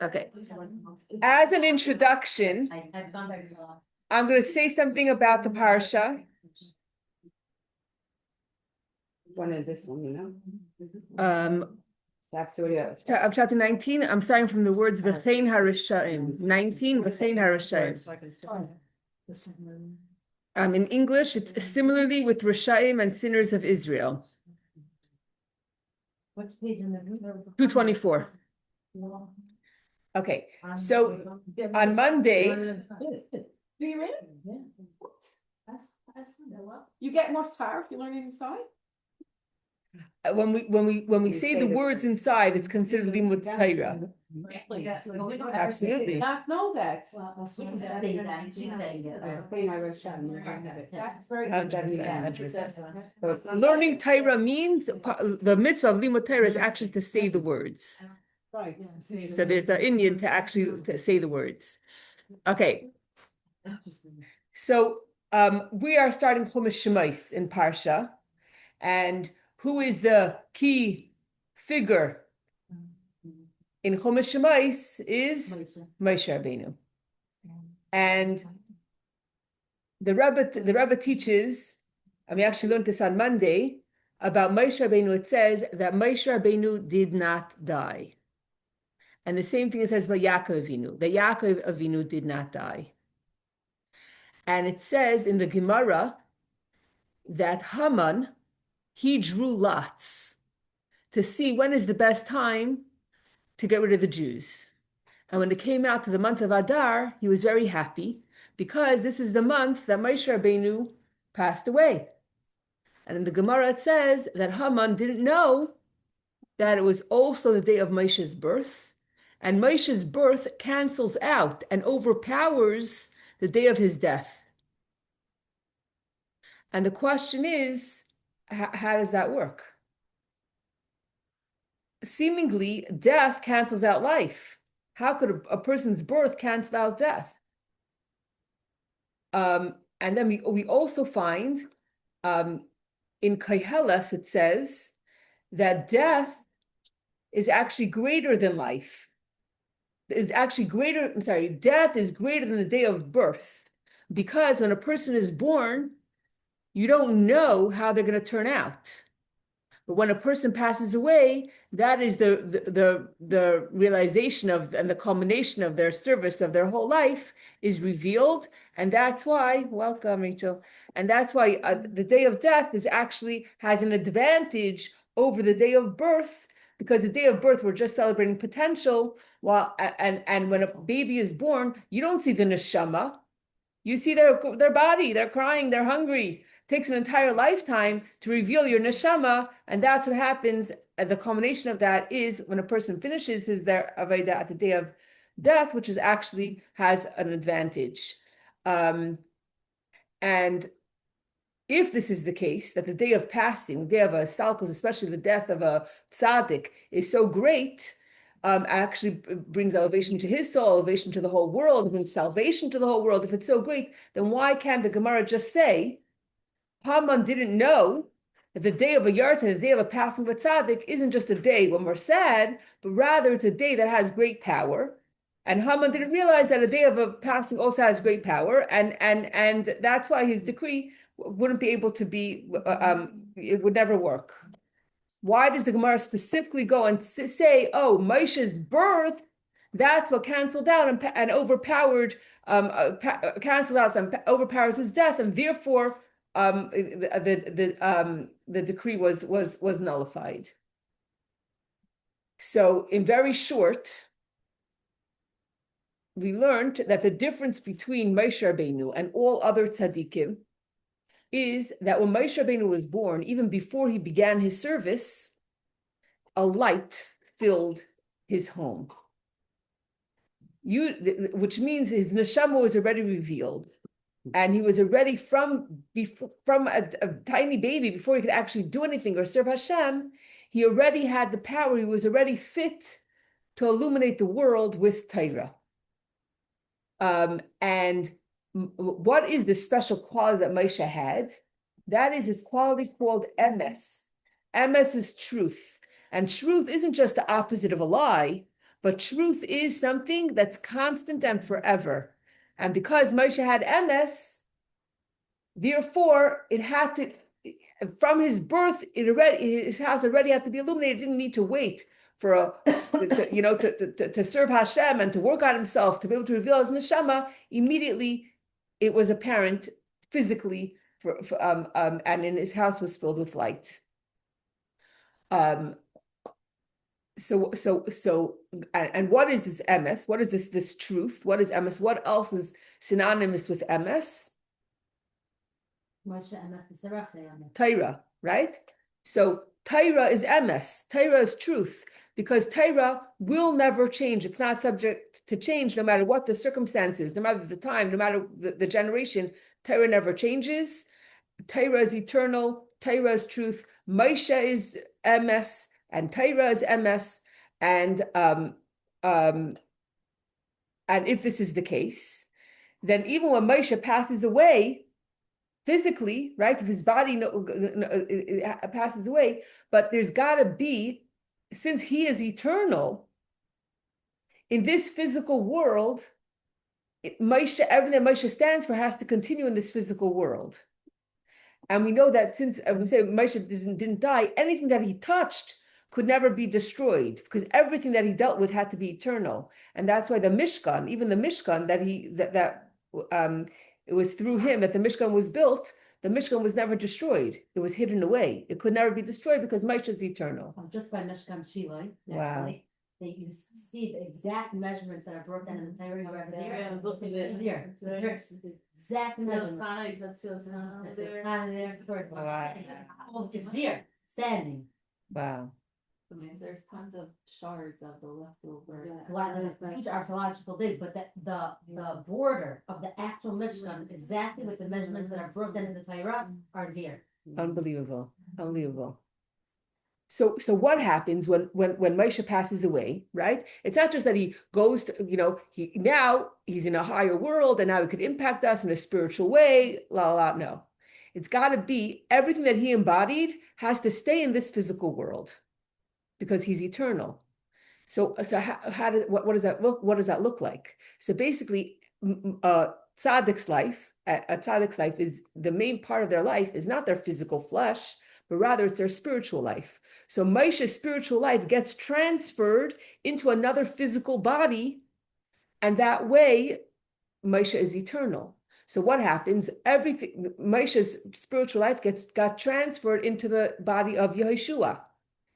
Okay. As an introduction, I'm going to say something about the parsha. One is this one, you know. I'm chapter 19. I'm starting from the words V'chein harishayim. 19 V'chein harishayim. In English, it's similarly with Rishayim and sinners of Israel. What's page in the 224. Okay, so on Monday, Do you read it? Yeah. You get more sfar if you learn it inside? when we say the words inside, it's considered limud Torah. Absolutely. Not know that. That's very 100%. Learning Torah means the mitzvah of limud Torah is actually to say the words. Right. So there's an Indian to actually say the words. Okay. So we are starting Chumash Shemais in Parsha, and who is the key figure in Chumash Shemais is Moshe Rabbeinu. And the Rebbe teaches, and we actually learned this on Monday, about Moshe Rabbeinu. It says that Moshe Rabbeinu did not die. And the same thing it says about Yaakov Avinu, that Yaakov Avinu did not die. And it says in the Gemara that Haman, he drew lots to see when is the best time to get rid of the Jews. And when it came out to the month of Adar, he was very happy because this is the month that Moshe Rabbeinu passed away. And in the Gemara it says that Haman didn't know that it was also the day of Moshe's birth. And Moshe's birth cancels out and overpowers the day of his death. And the question is, how does that work? Seemingly, death cancels out life. How could a person's birth cancel out death? And then we also find in Koheles it says that death is actually greater than life. Death is greater than the day of birth, because when a person is born, you don't know how they're going to turn out. But when a person passes away, that is the realization of and the culmination of their service of their whole life is revealed, and that's why, welcome Rachel, and that's why the day of death has an advantage over the day of birth, because the day of birth we're just celebrating potential, and when a baby is born, you don't see the neshama, you see their body, they're crying, they're hungry. It takes an entire lifetime to reveal your neshama, and that's what happens. The culmination of that is when a person finishes their avodah at the day of death, which is actually has an advantage. And if this is the case, that the day of passing, the day of a stalkos, especially the death of a tzaddik, is so great, actually brings elevation to his soul, elevation to the whole world, brings salvation to the whole world. If it's so great, then why can't the Gemara just say, Haman didn't know that the day of a yartan, the day of a passing of a tzaddik, isn't just a day when we're sad, but rather it's a day that has great power. And Haman didn't realize that a day of a passing also has great power, and that's why his decree wouldn't be able to be, it would never work. Why does the Gemara specifically go and say, oh, Moshe's birth, that's what canceled out and overpowered, canceled out and overpowers his death, and therefore the decree was nullified. So in very short, we learned that the difference between Moshe Rabbeinu and all other tzaddikim is that when Moshe Rabbeinu was born, even before he began his service, a light filled his home. Which means his neshama was already revealed. And he was already from a tiny baby, before he could actually do anything or serve Hashem, he already had the power, he was already fit to illuminate the world with Torah. And what is the special quality that Moshe had? That is his quality called emes. Emes is truth. And truth isn't just the opposite of a lie, but truth is something that's constant and forever. And because Moshe had emes, therefore it had to, from his birth, his house already had to be illuminated. It didn't need to wait for to serve Hashem and to work on himself to be able to reveal his neshama. Immediately, it was apparent physically, and in his house was filled with light. And what is this emes? What is this truth? What is emes? What else is synonymous with emes? Torah, right? So Torah is emes. Torah is truth, because Torah will never change. It's not subject to change, no matter what the circumstances, no matter the time, no matter the generation. Torah never changes. Torah is eternal. Torah is truth. Moshe is emes, and Torah is emes. And if this is the case, then even when Moshe passes away, physically, right? If his body passes away, but there's got to be, since he is eternal, in this physical world, everything that Moshe stands for has to continue in this physical world. And we know that since we say Moshe didn't die, anything that he touched could never be destroyed, because everything that he dealt with had to be eternal. And that's why the Mishkan, even the Mishkan it was through him that the Mishkan was built. The Mishkan was never destroyed. It was hidden away. It could never be destroyed because Moshe is eternal. Just by Mishkan Shiloi. Wow. You see the exact measurements that are broken down in the Torah. Exact measurements. It's there, standing. Wow. I mean, there's tons of shards of the leftover. Huge archaeological dig, but the border of the actual Mishkan, exactly with the measurements that are broken in the Torah, are there. Unbelievable. Unbelievable. So what happens when Moshe passes away, right? It's not just that he goes to, now he's in a higher world and now he could impact us in a spiritual way, no. It's got to be everything that he embodied has to stay in this physical world because he's eternal. So what does that look like? So basically, tzaddik's life, a tzaddik's life is the main part of their life is not their physical flesh, but rather it's their spiritual life. So Moshe's spiritual life gets transferred into another physical body, and that way Moshe is eternal. So what happens? Everything, Moshe's spiritual life got transferred into the body of Yehoshua,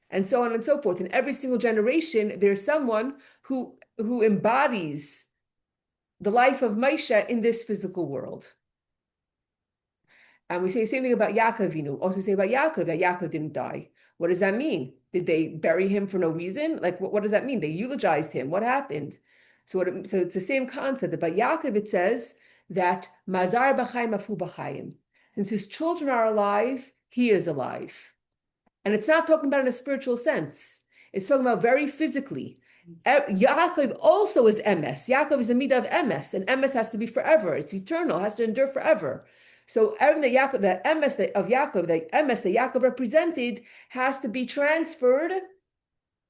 and so on and so forth. In every single generation, there's someone who embodies the life of Moshe in this physical world. And we say the same thing about Yaakov Avinu. Also say about Yaakov that Yaakov didn't die. What does that mean? Did they bury him for no reason? Like, what does that mean? They eulogized him. What happened? So it's the same concept. About Yaakov, it says that Mazar b'chaim afu b'chaim. Since his children are alive, he is alive. And it's not talking about in a spiritual sense. It's talking about very physically. Yaakov also is emes. Yaakov is the midah of emes, and emes has to be forever. It's eternal, has to endure forever. So everything that emes of Yaakov, the emes that Yaakov represented, has to be transferred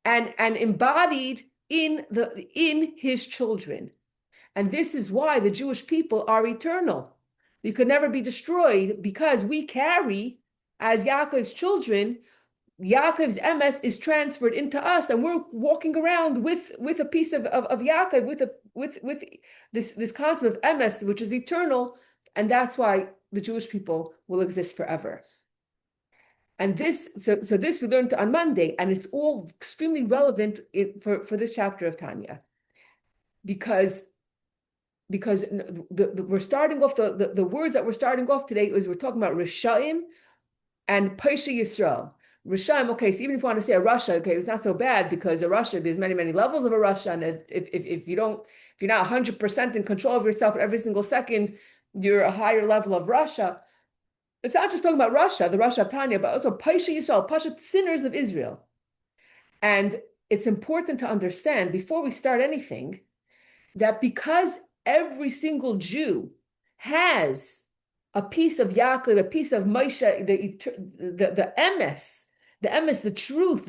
and embodied in his children. And this is why the Jewish people are eternal. We could never be destroyed because we carry, as Yaakov's children, Yaakov's emes is transferred into us, and we're walking around with a piece of Yaakov, with this concept of emes, which is eternal, and that's why the Jewish people will exist forever. And this we learned on Monday, and it's all extremely relevant for this chapter of Tanya, because we're starting off the words that we're starting off today is we're talking about Rishaim and Paisha Yisrael. Rishaim, okay, so even if you want to say a Russia, okay, it's not so bad because a Russia, there's many, many levels of a Russia, and if you're not 100% in control of yourself every single second, you're a higher level of Russia. It's not just talking about Russia, the Russia of Tanya, but also Paisha Yisrael, Pasha, sinners of Israel. And it's important to understand before we start anything that because every single Jew has a piece of Yaakov, a piece of Moshe, the emes the emes, the truth,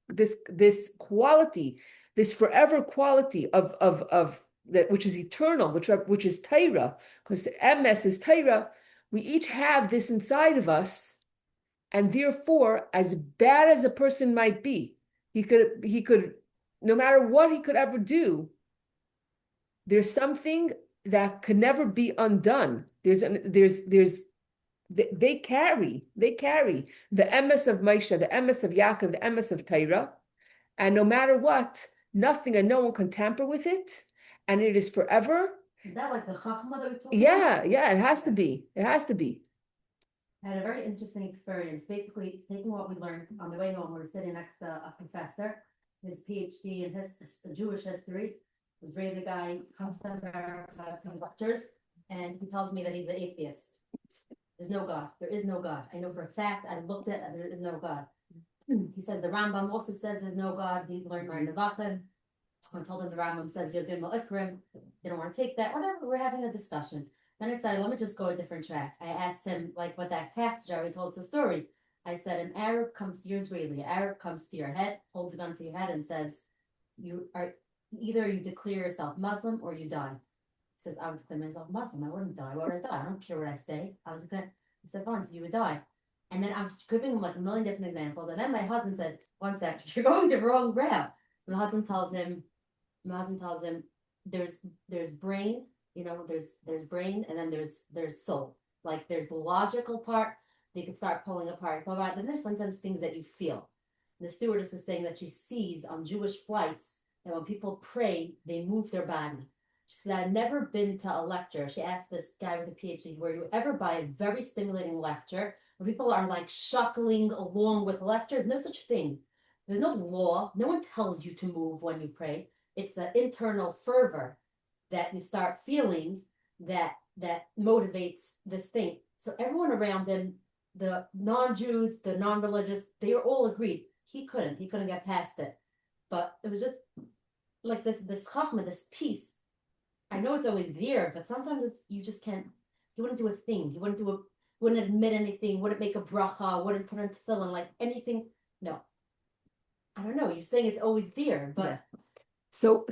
this quality, this forever quality of that which is eternal, which is Torah, because the emes is Torah. We each have this inside of us, and therefore, as bad as a person might be, he could, no matter what he could ever do, there's something that could never be undone. They carry the emes of Moshe, the emes of Yaakov, the emes of Torah, and no matter what, nothing and no one can tamper with it, and it is forever. Is that like the chachma that we're talking Yeah, about? yeah, it has to be. It has to be. I had a very interesting experience, basically taking what we learned on the way home. We were sitting next to a professor, his PhD in Jewish history, Israeli guy, comes to America, lectures, and he tells me that he's an atheist. There's no God. There is no God. I know for a fact. I looked at it. There is no God. He said the Rambam also says there's no God. He learned Mar Nevachim. I told him the Rambam says Yodim Ikrim. They don't want to take that. Whatever. We're having a discussion. Then I decided, let me just go a different track. I asked him, like, what that tax jar, he told us the story. I said, an Arab comes to your Israeli, an Arab comes to your head, holds a gun to your head and says, either you declare yourself Muslim or you die. He says, I would declare myself Muslim. I wouldn't die. Why would I die? I don't care what I say. I would declare. He said, fine, so you would die. And then I was giving him like a million different examples. And then my husband said, one sec, you're going the wrong route. And my husband tells him, there's brain, there's brain, and then there's soul. Like there's the logical part that you can start pulling apart. But then there's sometimes things that you feel. The stewardess is saying that she sees on Jewish flights that when people pray, they move their body. She said, I've never been to a lecture. She asked this guy with a PhD, were you ever by a very stimulating lecture where people are like shuckling along with lectures? No such thing. There's no law. No one tells you to move when you pray. It's the internal fervor that you start feeling that motivates this thing. So everyone around him, the non-Jews, the non-religious, they were all agreed. He couldn't get past it. But it was just like this chachma, this peace. I know it's always there, but sometimes you just can't. He wouldn't do a thing. He wouldn't admit anything. Wouldn't make a bracha. Wouldn't put on tefillin. Like anything. No. I don't know. You're saying it's always there, but Yeah. So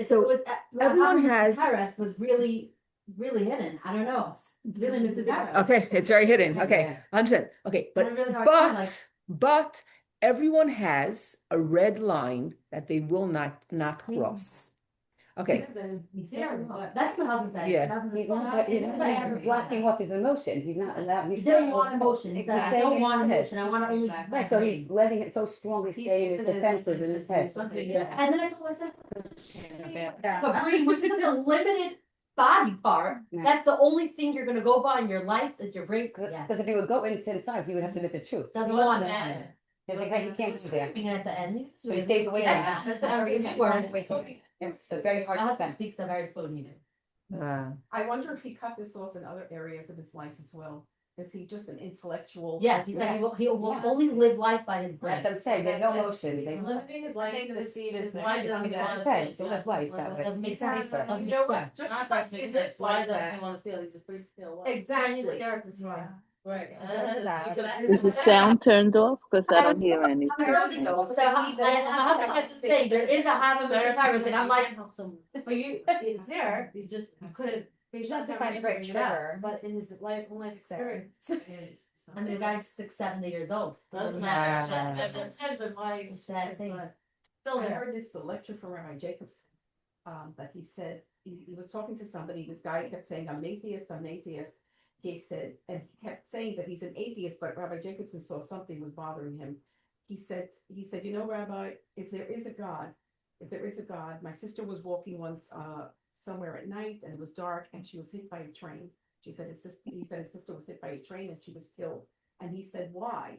everyone has. Paris was really hidden. I don't know. Really Mr. Paris. Okay, it's very hidden. Okay, 100%. Okay, but everyone has a red line that they will not cross. Okay. That's my husband said. Yeah. He's blocking off his emotion. He's not allowed. He doesn't want emotion. He said, I don't want emotion. I want to only. Right, so he's letting it so strongly stay in his defenses in his head. And then I told myself, but brain, which is such a limited body part, that's the only thing you're going to go by in your life is your brain. Because if he would go inside, he would have to admit the truth. Doesn't want it. He's like, he can't be there. Being at the end, So he stays away. It's a very hard defense. Speaks a very phony. I wonder if he cut this off in other areas of his life as well. Is he just an intellectual? Yes, he said he will only live life by his brain. That's what I'm saying. They have no emotion. They Living his life to the seed is the defense. They live life that way. Doesn't make sense. Doesn't You know make what? sense. Just Not because that he makes lives sense. Why like does that. he want to feel he's a free to feel? Exactly. Therapist, right? Right. Is the sound turned off? Because I don't hear anything. I heard this before, so my husband kept saying there is a Hava Mr. Paris, and I'm like, But it's there, you couldn't. He's not to find a great trigger. But in his life experience. I mean, the guy's 70 years old. Doesn't matter. matter. Why? Just sad thing. Still I there. heard this lecture from Rabbi Jacobs, that he said, he was talking to somebody, this guy kept saying, I'm an atheist. He said, and he kept saying that he's an atheist, but Rabbi Jacobson saw something was bothering him. He said, you know, Rabbi, if there is a God, my sister was walking once, somewhere at night and it was dark and she was hit by a train. He said his sister was hit by a train and she was killed. And he said, why?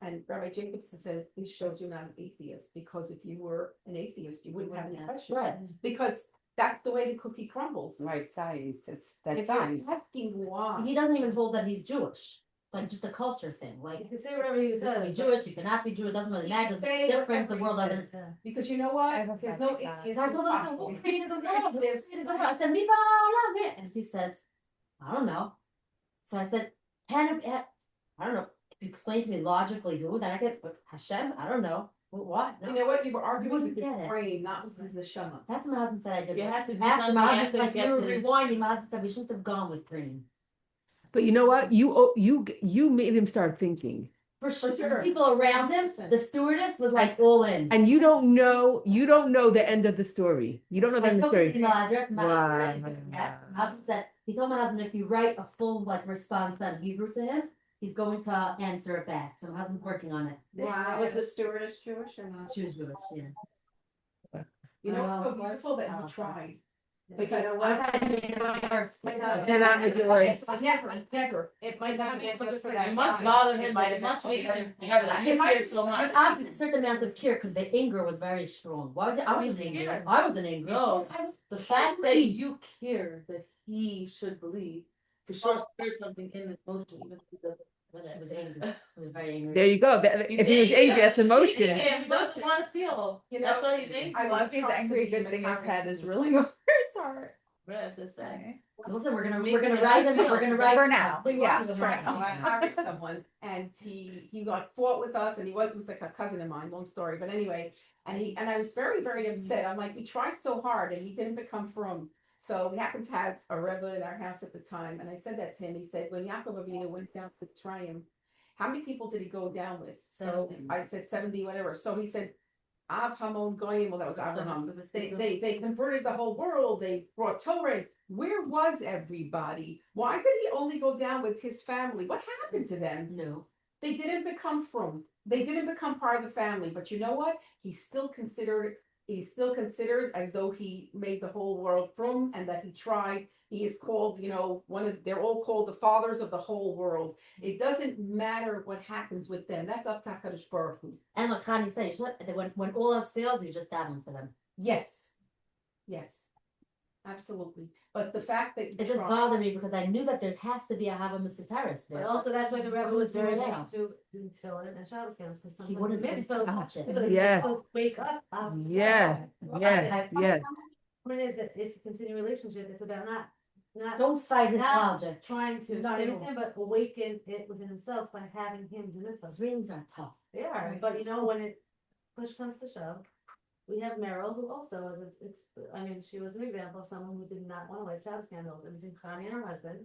And Rabbi Jacobson said, this shows you're not an atheist, because if you were an atheist, you wouldn't have any questions. Right. Because that's the way the cookie crumbles. Right, science. That's If science. you're asking why, He doesn't even hold that he's Jewish. Like just a culture thing. Like You can say whatever you you can be said. Jewish, you cannot be Jewish, it doesn't really matter. It's Say different, the whatever world you doesn't. because you know what? There's no So atheist. I told him, impossible. who created the world? Who There's- created the world? I said, "Mi ba'olam it." And he says, I don't know. So I said, I don't know. If you explain to me logically who, then I get, but Hashem, I don't know. What? You know what, you were arguing wouldn't with get the it. brain, not with the neshama. That's what my husband said I did. You have to do After something my husband, after like you we were get this. rewinding, my husband said we shouldn't have gone with green. But you know what? You made him start thinking. For sure. sure. People around him, 100%. the stewardess was like all in. And you don't know the end of the story. You don't know the I end of the told him story. email address, my Wow. husband, yes, my husband said, he told my husband if you write a full like response on Hebrew to him, he's going to answer it back. So my husband's working on it. Wow. Was the stewardess Jewish or not? She was Jewish, yeah. You know, it's so beautiful that you tried. Because And I'm a Jewish. Never. It might not be just for that. It It must must bother him, but it must be. It might- so much. There's obviously a certain amount of care because the anger was very strong. Why was it? I wasn't angry. Yeah. I wasn't angry. No, the fact that you care that he should believe, for sure stirred something in his motion, even if he doesn't. It was angry. It was very angry. There you go. If he was angry, that's emotion. Yeah, he doesn't want to feel. You know, That's what he's angry. I was He's trying angry, to good be thing his head is really really over his heart. Right, that's sad. So listen, we're gonna Maybe write him. not We're gonna write For now. He Yeah, was for trying, now. so I hired someone and he like fought with us and he was like a cousin of mine, long story, but anyway. And I was very, very upset. I'm like, we tried so hard and he didn't become from. So we happened to have a Rebbe in our house at the time. And I said that to him. He said, when Yaakov Avinu went down to try him, how many people did he go down with? So 70. I said 70, whatever. So he said, Av Hamon Goyim, well, that was Abraham. They converted the whole world. They brought Torah. Where was everybody? Why did he only go down with his family? What happened to them? No. They didn't become from. They didn't become part of the family. But you know what? He's still considered as though he made the whole world from and that he tried. He is called, they're all called the fathers of the whole world. It doesn't matter what happens with them. That's up to HaKadosh Baruch Hu. And like Khani said, you should, when all else fails, you just daven for them. Yes. Absolutely. But the fact that It just bothered me because I knew that there has to be a Hava Misitaris But there. also that's why the Rebbe was very Yeah. big to tefillin and Shabbos candles, because He sometimes wouldn't the mitzvah, touch it. people Yes. wake up. Yeah, yeah, yeah. What it is that if you continue a relationship, it's about not Don't fight his Not logic. trying to Not stay at with all. him, but awaken it within himself by having him do mitzvahs. Israelis are tough. They are, but when it push comes to shove, we have Meryl, who also she was an example of someone who did not want to light Shabbos candles. It was Connie and her husband.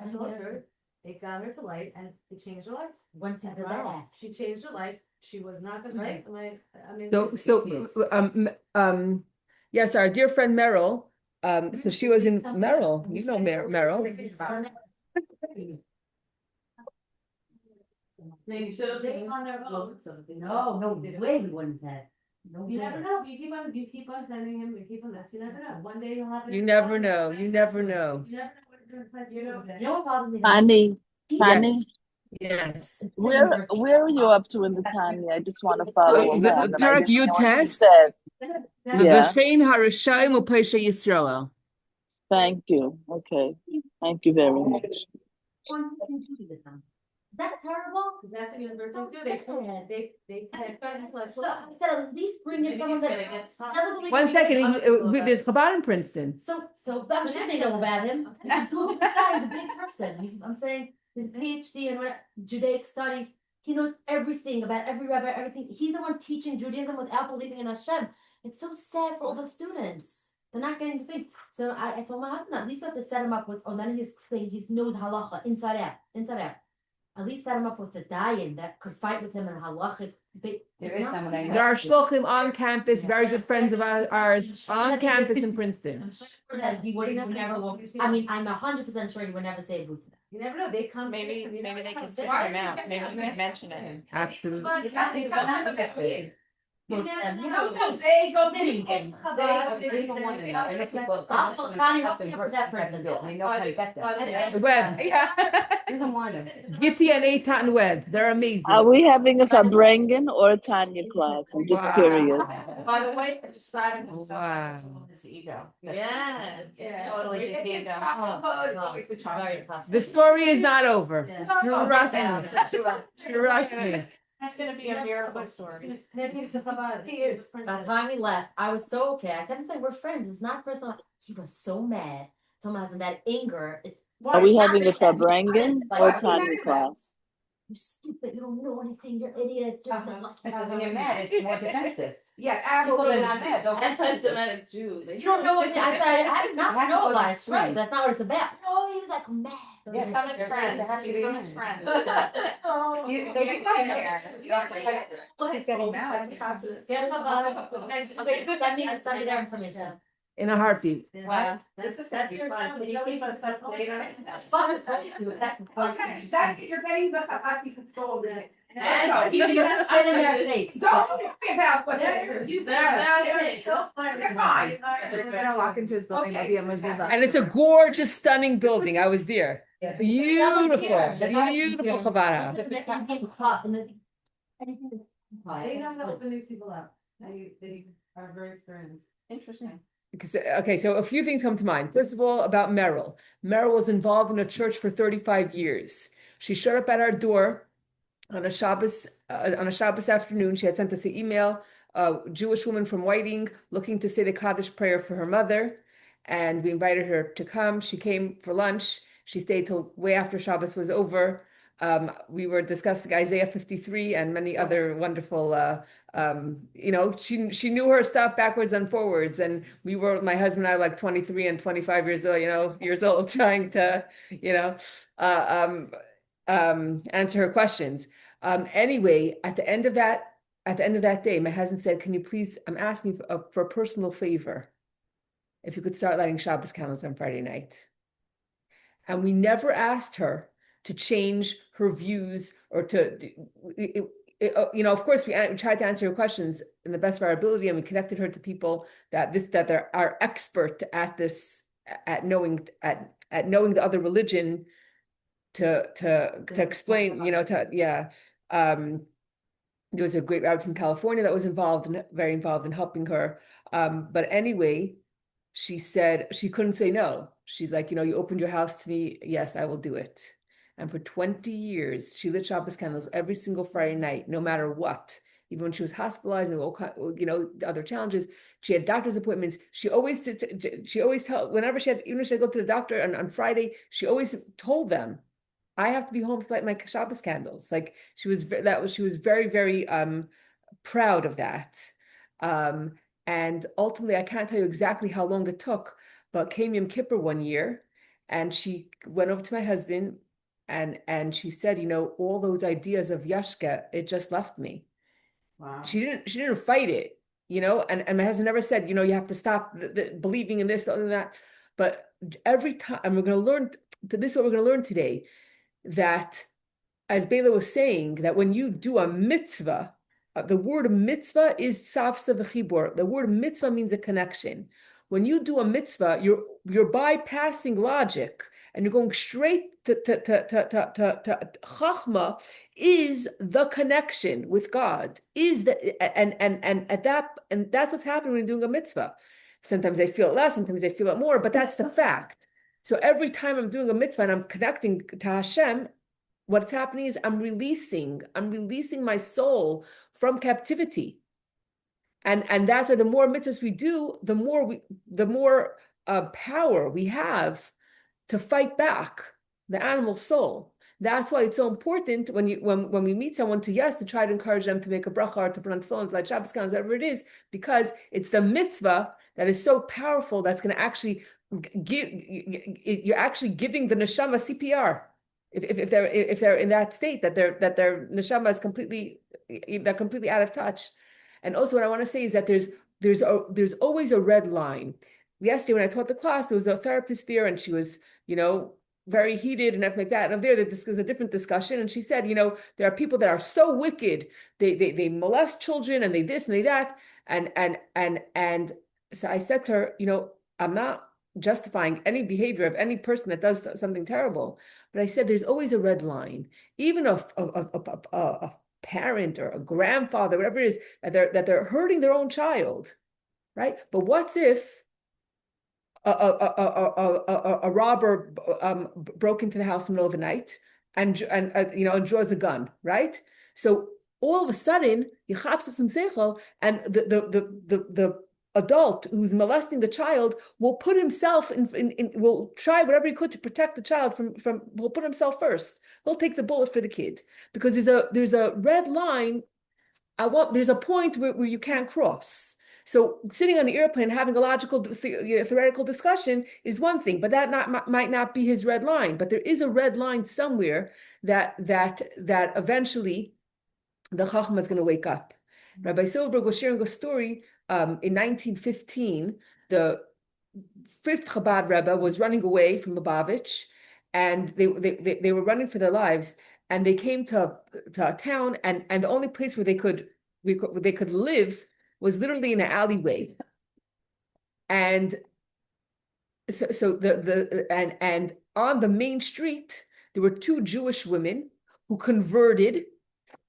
I lost her. They got her to light, and it changed her life. Went to And her back. She changed her life. She was not gonna light. Yes, our dear friend Meryl. So she was in Meryl. You know Meryl. Maybe should have been on their own. No way we wouldn't have. No You way. never know. You keep on sending him. You keep on this. You never know. One day you'll have. You never know. You never know. You never know what you're doing. Like, You know what bothers me? Honey, honey, Yes. where are you up to in the Tanya? I just want to follow along. The and I Parak didn't hear what you Yud-Tes. said. Yeah. V'chein harishayim u'peisha Yisrael. Thank you. Okay. Thank you very much. Is that terrible? That's what universities do. They So I said at least bring in someone that never believed. One second. There's Chabad in Princeton. So I'm sure they know about him. He's a guy. He's a big person. I'm saying his PhD in Judaic studies. He knows everything about every rabbi, everything. He's the one teaching Judaism without believing in Hashem. It's so sad for all the students. They're not getting the thing. So I told my husband, at least we have to set him up with, then he's saying he knows halacha inside out. At least set him up with a dayan that could fight with him in halachic. There is someone I know. There are shluchim on campus, very good friends of ours on campus in Princeton. I'm sure that he would never walk. I mean, I'm 100% sure he would never say a boo to them. You never know. They come. Maybe they can sit Why him did you out. get Maybe that we can mention it. Absolutely. You never know. No, they go They don't want to know. I know people. I'll put Connie up They there for that person. know how to get that. The Web. Doesn't want to. Gitti and Eitan Web. They're amazing. Are we having a Farbrengen or a Tanya class? I'm just Wow. curious. By the way, I just started Wow. His ego. Yes. Totally the ego. Very tough. The story is not over. Yeah. Trust me. Trust me. It's gonna be a miracle story. He is. By the time he left, I was so okay. I kept saying we're friends. It's not personal. He was so mad. Told my husband that anger. Are we it's not having a that- Farbrengen Like, or what's a he Tanya mad about? class? you're stupid, you don't know anything, you're idiot. Because when you're mad, it's more defensive. Yeah, People that are absolutely. not mad don't get defensive. Anti-Semitic Jew. You don't know what I said. I did not Happy know was about it. extreme. Right, that's not what it's about. No, he was like mad. Yeah, Become his they're- friends. they have to be Become his mad. friends. Oh. You don't have to fight them. He's getting mad. Yeah, how about- Okay, send me their information. In a heartbeat. Wow. This is That's gonna be your fun. fun. Can you keep us up to date on it? Okay, that's it, you're getting the happy gold in it. And you can just spit in their face. Don't worry about what Yeah, they're. they're so fun. You're fine. They're gonna walk into his building, there'll be a mezuzah. And it's a gorgeous, stunning building. I was there. Yeah. Beautiful, That's beautiful Chavara. They know how to open these people up. They are very experienced. Interesting. Okay, so a few things come to mind. First of all, about Meryl. Meryl was involved in a church for 35 years. She showed up at our door on a Shabbos afternoon. She had sent us an email, a Jewish woman from Whiting looking to say the Kaddish prayer for her mother. And we invited her to come. She came for lunch. She stayed till way after Shabbos was over. We were discussing Isaiah 53 and many other wonderful, she knew her stuff backwards and forwards. And we were, my husband and I, like 23 and 25 years old, trying to, answer her questions. Anyway, at the end of that day, my husband said, "Can you please? I'm asking for a personal favor. If you could start lighting Shabbos candles on Friday night." And we never asked her to change her views or of course, we tried to answer her questions in the best of our ability, and we connected her to people that are expert at this, at knowing the other religion to explain, there was a great rabbi from California that was very involved in helping her. But anyway, she said she couldn't say no. She's like, you opened your house to me. Yes, I will do it. And for 20 years, she lit Shabbos candles every single Friday night, no matter what. Even when she was hospitalized and other challenges, she had doctor's appointments. She always tell, whenever she had, even if she had to go to the doctor on Friday, she always told them, I have to be home to light my Shabbos candles. Like she was very, very proud of that. And ultimately, I can't tell you exactly how long it took, but came Yom Kippur one year, and she went over to my husband, and she said, all those ideas of Yashka, it just left me. Wow. She didn't fight it, and my husband never said, you have to stop believing in this and that. But every time, and we're going to learn. This is what we're going to learn today. That, as Bela was saying, that when you do a mitzvah, the word mitzvah is safsa v'chibor. The word mitzvah means a connection. When you do a mitzvah, you're bypassing logic and you're going straight to chachma. Is the connection with God? And that's what's happening when you're doing a mitzvah. Sometimes I feel it less, sometimes I feel it more, but that's the fact. So every time I'm doing a mitzvah and I'm connecting to Hashem, what's happening is I'm releasing my soul from captivity. And that's why the more mitzvahs we do, the more power we have to fight back the animal soul. That's why it's so important when we meet someone to try to encourage them to make a bracha or to put on tefillin, to light Shabbos candles, whatever it is, because it's the mitzvah that is so powerful that's going to actually you're actually giving the neshama CPR. If they're in that state that their neshama is completely out of touch. And also what I want to say is that there's always a red line. Yesterday when I taught the class, there was a therapist there, and she was very heated and everything like that. And up there, this was a different discussion, and she said, there are people that are so wicked, they molest children and they this and they that, and so I said to her, I'm not justifying any behavior of any person that does something terrible, but I said there's always a red line. Even a parent or a grandfather, whatever it is, that they're hurting their own child, right? But what's if a robber broke into the house in the middle of the night and draws a gun, right? So all of a sudden, and the adult who's molesting the child will put himself will try whatever he could to protect the child from will put himself first. He'll take the bullet for the kid because there's a red line. There's a point where you can't cross. So sitting on the airplane having a logical theoretical discussion is one thing, but that might not be his red line. But there is a red line somewhere that eventually the Chachma is going to wake up. Rabbi Silberg was sharing a story in 1915. The fifth Chabad Rebbe was running away from Lubavitch, and they were running for their lives, and they came to a town, and the only place where they could live was literally in an alleyway. And so and on the main street there were two Jewish women who converted,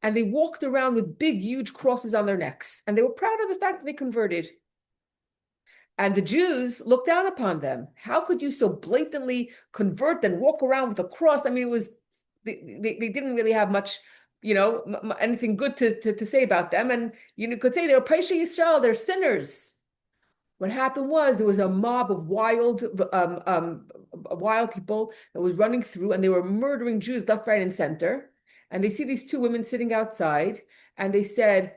and they walked around with big, huge crosses on their necks, and they were proud of the fact that they converted. And the Jews looked down upon them. How could you so blatantly convert and walk around with a cross? I mean, it was they didn't really have much, anything good to say about them. And you could say they were Paisha Yisrael, they're sinners. What happened was there was a mob of wild people that was running through, and they were murdering Jews left, right, and center. And they see these two women sitting outside, and they said,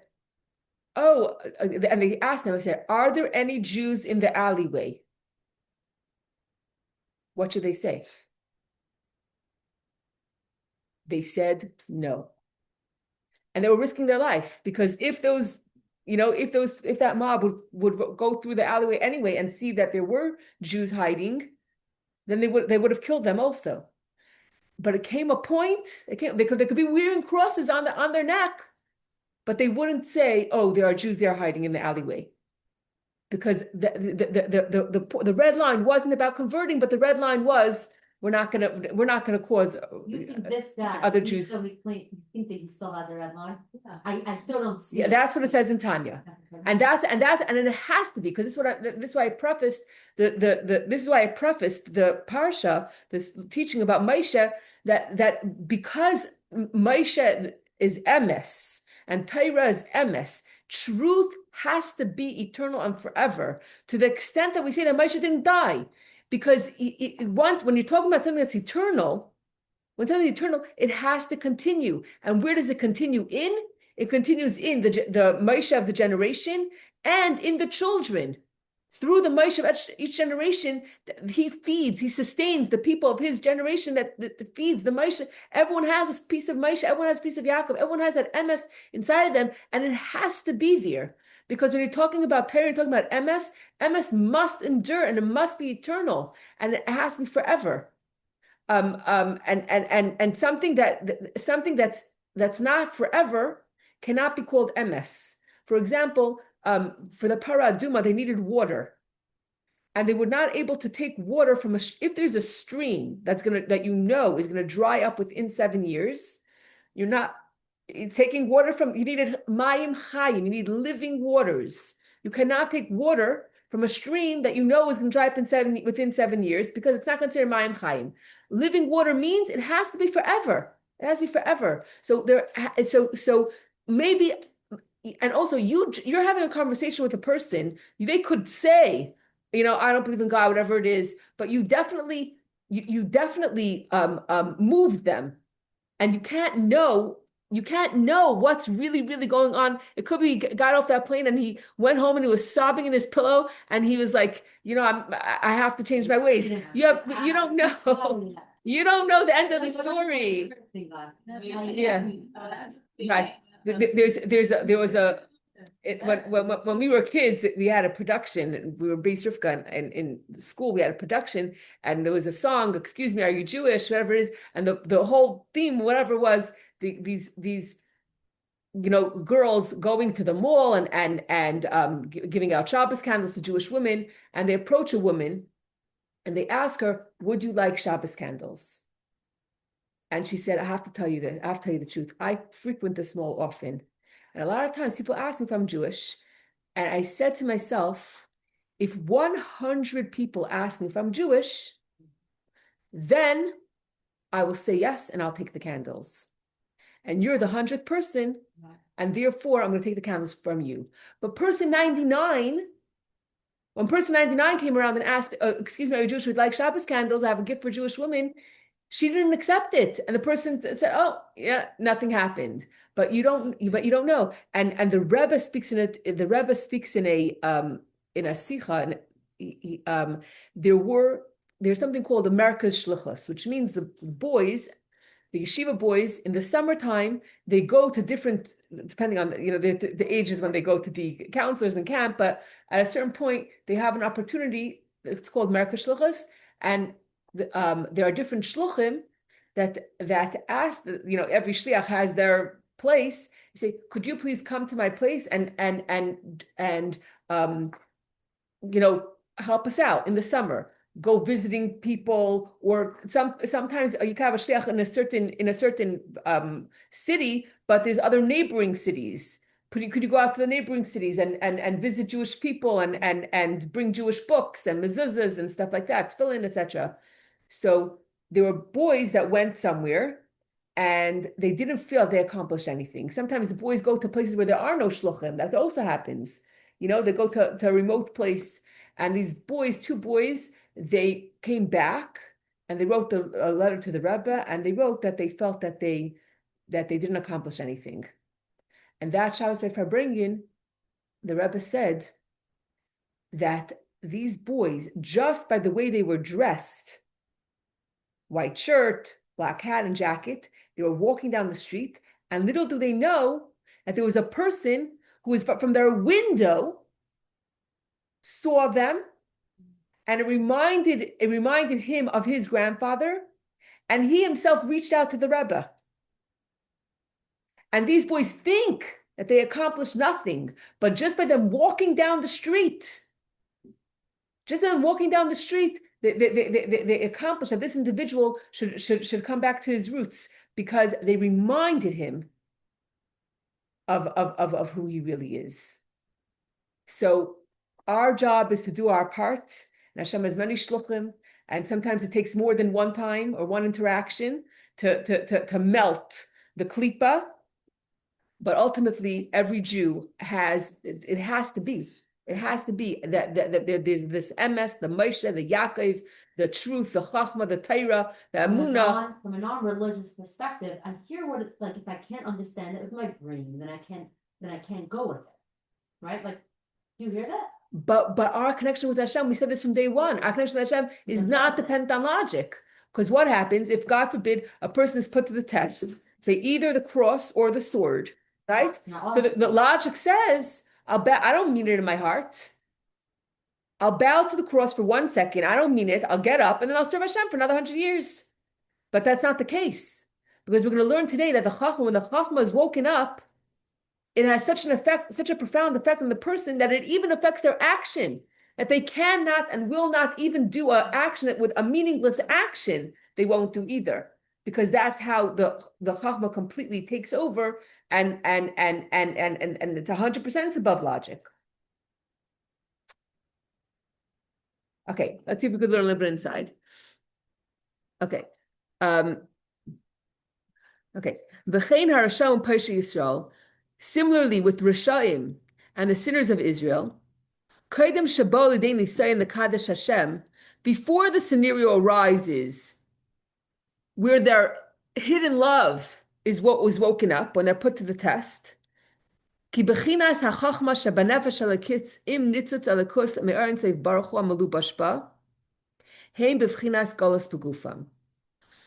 "Oh," and they asked them, I said, "Are there any Jews in the alleyway?" What should they say? They said no. And they were risking their life, because if that mob would go through the alleyway anyway and see that there were Jews hiding, then they would have killed them also. But it came a point, they could be wearing crosses on their neck, but they wouldn't say, "Oh, there are Jews there hiding in the alleyway," because the red line wasn't about converting, but the red line was, we're not gonna cause You think this guy, other you Jews. still think that he still has a red line? I still don't see. Yeah, that's what it says in Tanya. And it has to be, because this is why I prefaced the parsha, this teaching about Moshe, that because Moshe is emes and Torah is emes, truth has to be eternal and forever, to the extent that we say that Moshe didn't die, because when you're talking about something that's eternal, it has to continue. And where does it continue in? It continues in the Moshe of the generation and in the children. Through the Moshe of each generation, he sustains the people of his generation that feeds the Moshe. Everyone has a piece of Moshe, everyone has a piece of Yaakov, everyone has that emes inside of them, and it has to be there. Because when you're talking about Torah, you're talking about emes must endure, and it must be eternal, and it has to be forever. And something that's not forever cannot be called emes. For example, for the Para Aduma, they needed water, and they were not able to take water from if there's a stream that is gonna dry up within 7 years. You're not taking water from. You needed mayim chayim. You need living waters. You cannot take water from a stream that is going to dry up within 7 years, because it's not considered mayim chayim. Living water means it has to be forever. It has to be forever. So maybe, and also you're having a conversation with a person. They could say, I don't believe in God, whatever it is, but you definitely moved them, and you can't know what's really, really going on. It could be he got off that plane and he went home and he was sobbing in his pillow, and he was like, I have to change my ways. You don't know. You don't know the end of the story. Yeah. Right. When we were kids, we had a production. We were Beis Rivka, and in school we had a production, and there was a song, "Excuse me, are you Jewish?" Whatever it is, and the whole theme, whatever it was, these girls going to the mall and giving out Shabbos candles to Jewish women, and they approach a woman, and they ask her, "Would you like Shabbos candles?" And she said, "I have to tell you this. I have to tell you the truth. I frequent this mall often. And a lot of times people ask me if I'm Jewish. And I said to myself, if 100 people ask me if I'm Jewish, then I will say yes, and I'll take the candles. And you're the 100th person, and therefore I'm going to take the candles from you. But person 99, When person 99 came around and asked, excuse me, are you Jewish? We'd like Shabbos candles. I have a gift for Jewish women. She didn't accept it. And the person said, oh, yeah, nothing happened. But you don't know. And the Rebbe speaks in it, the Rebbe speaks in a sikha, and there's something called the Merkaz Shlichus, which means the boys, the yeshiva boys, in the summertime, they go to different, depending on the ages when they go to be counselors in camp, but at a certain point, they have an opportunity. It's called Merkaz Shlichus, and there are different shluchim that ask. Every shliach has their place. You say, could you please come to my place and help us out in the summer? Go visiting people, or sometimes you can have a shliach in a certain city, but there's other neighboring cities. Could you go out to the neighboring cities and visit Jewish people and bring Jewish books and mezuzahs and stuff like that, tefillin, etc. So there were boys that went somewhere and they didn't feel they accomplished anything. Sometimes the boys go to places where there are no shluchim. That also happens. They go to a remote place, and these two boys, they came back and they wrote a letter to the Rebbe, and they wrote that they felt that they didn't accomplish anything. And that Shabbos by Farbrengen, the Rebbe said that these boys, just by the way they were dressed, white shirt, black hat and jacket, they were walking down the street, and little do they know that there was a person who was from their window saw them, and it reminded him of his grandfather, and he himself reached out to the Rebbe. And these boys think that they accomplished nothing, but just by them walking down the street, they accomplished that this individual should come back to his roots, because they reminded him of who he really is. So our job is to do our part. And Hashem has many shluchim, and sometimes it takes more than one time or one interaction to melt the klipa. But ultimately, every Jew has to be that there's this emes, the Moshe, the Yaakov, the truth, the Chachma, the Torah, the Amunah. From a non-religious perspective, I hear what it's like. If I can't understand it with my brain, then I can't go with it, right? Like, do you hear that? But our connection with Hashem, we said this from day one. Our connection with Hashem is not dependent on logic. Because what happens if, God forbid, a person is put to the test, say either the cross or the sword, right? So the logic says, I don't mean it in my heart. I'll bow to the cross for 1 second. I don't mean it. I'll get up and then I'll serve Hashem for another 100 years. But that's not the case. Because we're going to learn today that when the Chachma is woken up, it has such an effect, such a profound effect on the person, that it even affects their action. That they cannot and will not even do an action with a meaningless action. They won't do either. Because that's how the Chachma completely takes over, and it's 100% above logic. Okay, let's see if we could learn a little bit inside. Okay. Okay. V'chein harasha u'paisha Yisrael. Similarly with Rishaim and the sinners of Israel, Kaidem Shabal Idei Nisayin the Kadesh Hashem, before the scenario arises where their hidden love is what was woken up when they're put to the test. Ki bechinas hachachma shabanefesh alakitz im nitzutz alakos me'arin seiv baruch hu amalu bashba, heim bevchinas galus begufam.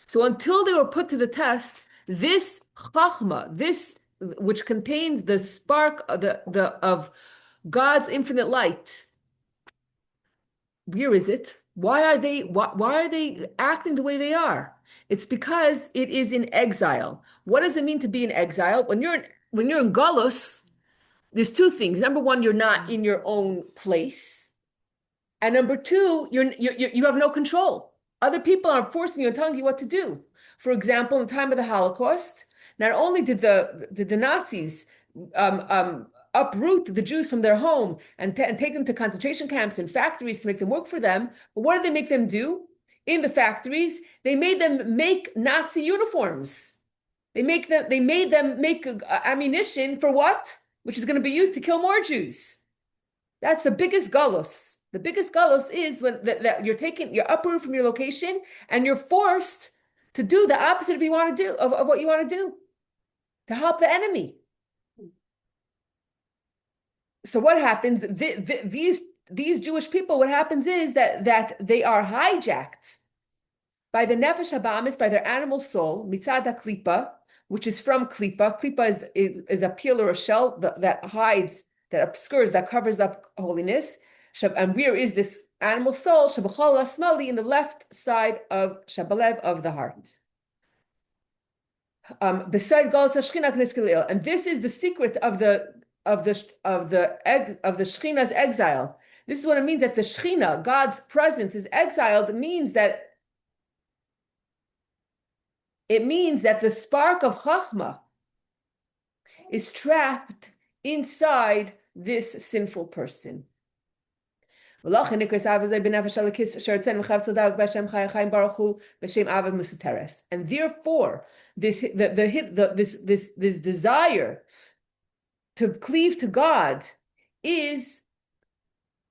So until they were put to the test, this chachma, this which contains the spark of God's infinite light, where is it? Why are they acting the way they are? It's because it is in exile. What does it mean to be in exile? When you're in Galus, there's two things. Number one, you're not in your own place, and number two, you have no control. Other people are forcing you and telling you what to do. For example, in the time of the Holocaust, not only did the Nazis uproot the Jews from their home and take them to concentration camps and factories to make them work for them, but what did they make them do? In the factories, they made them make Nazi uniforms. They made them make ammunition for what? Which is going to be used to kill more Jews. That's the biggest galus. The biggest galus is when that you're uprooted from your location and you're forced to do the opposite of you want to do of what you want to do to help the enemy. So what happens? These Jewish people, what happens is that they are hijacked by the nefesh habamis, by their animal soul, mitzad klipa, which is from klipa. Klipa is a peel or a shell that hides, that obscures, that covers up holiness. And where is this animal soul? Shabachol asmali, in the left side of Shabalev, of the heart. Beside Galus Shechina Kneskelil, and this is the secret of the Shechina's exile. This is what it means that the Shechina, God's presence, is exiled. It means that the spark of Chachma is trapped inside this sinful person. And therefore, this desire to cleave to God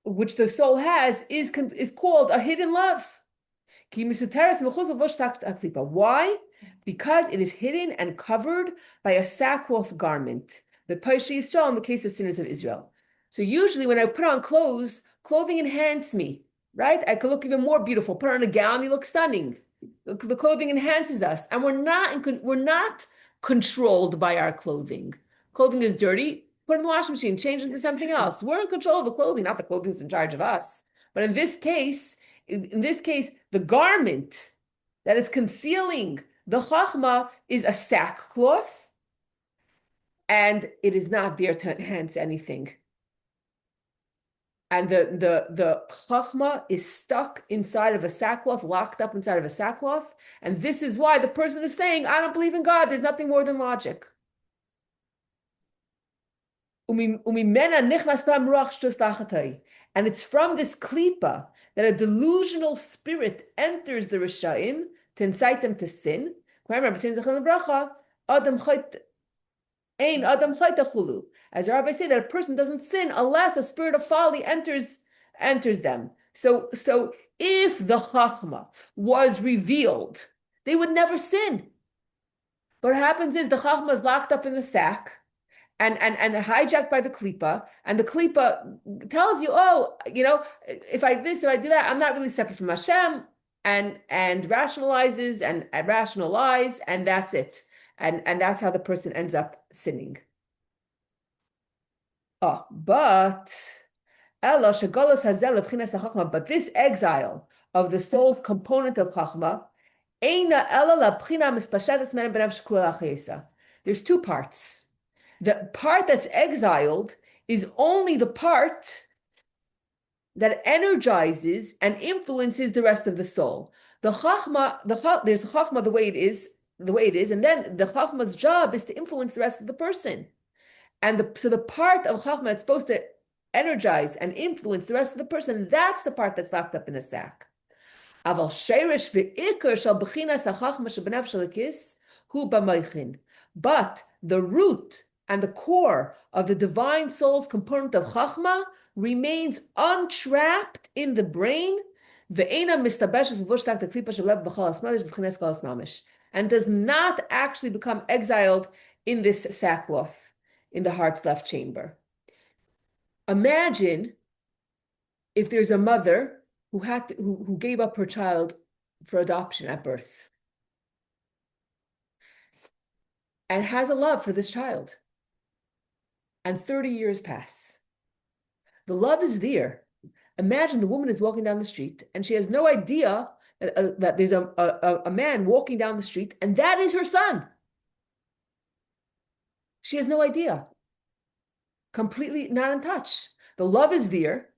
which the soul has, is called a hidden love. Why? Because it is hidden and covered by a sackcloth garment. The Paisha Yisrael in the case of sinners of Israel. So usually when I put on clothing enhances me, right? I could look even more beautiful. Put on a gown, you look stunning. The clothing enhances us, and we're not controlled by our clothing. Clothing is dirty. Put it in the washing machine, change it into something else. We're in control of the clothing, not the clothing is in charge of us. But in this case, the garment that is concealing the chachma is a sackcloth, and it is not there to enhance anything. And the chachma is stuck inside of a sackcloth, locked up inside of a sackcloth, and this is why the person is saying, "I don't believe in God." There's nothing more than logic. And it's from this klipa that a delusional spirit enters the Rishaim to incite them to sin. As the rabbi say, that a person doesn't sin unless a spirit of folly enters them. So if the chachma was revealed, they would never sin. But what happens is the chachma is locked up in the sack, and hijacked by the klipa, and the klipa tells you, if I do that, I'm not really separate from Hashem, and rationalizes and rationalize, and that's it. And that's how the person ends up sinning. But this exile of the soul's component of chachma, there's two parts. The part that's exiled is only the part that energizes and influences the rest of the soul. There's the chachma the way it is, and then the chachma's job is to influence the rest of the person. So the part of chachma that's supposed to energize and influence the rest of the person, that's the part that's locked up in a sack. But the root and the core of the divine soul's component of chachma remains untrapped in the brain, and does not actually become exiled in this sackcloth in the heart's left chamber. Imagine if there's a mother who gave up her child for adoption at birth and has a love for this child. And 30 years pass. The love is there. Imagine the woman is walking down the street and she has no idea that there's a man walking down the street, and that is her son. She has no idea. Completely not in touch. The love is there,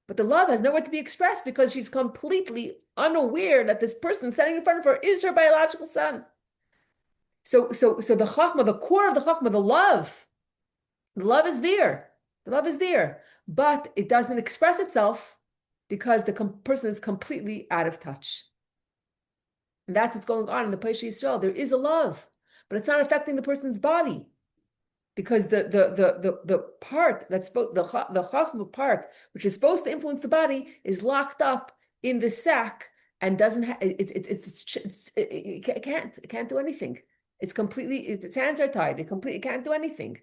but the love has nowhere to be expressed because she's completely unaware that this person standing in front of her is her biological son. So the chachma, the core of the chachma, the love is there. The love is there, but it doesn't express itself because the person is completely out of touch. And that's what's going on in the Paisha Yisrael. There is a love, but it's not affecting the person's body. because the part that's the chachma part, which is supposed to influence the body, is locked up in the sac and doesn't have it can't do anything. It's completely its hands are tied. It can't do anything.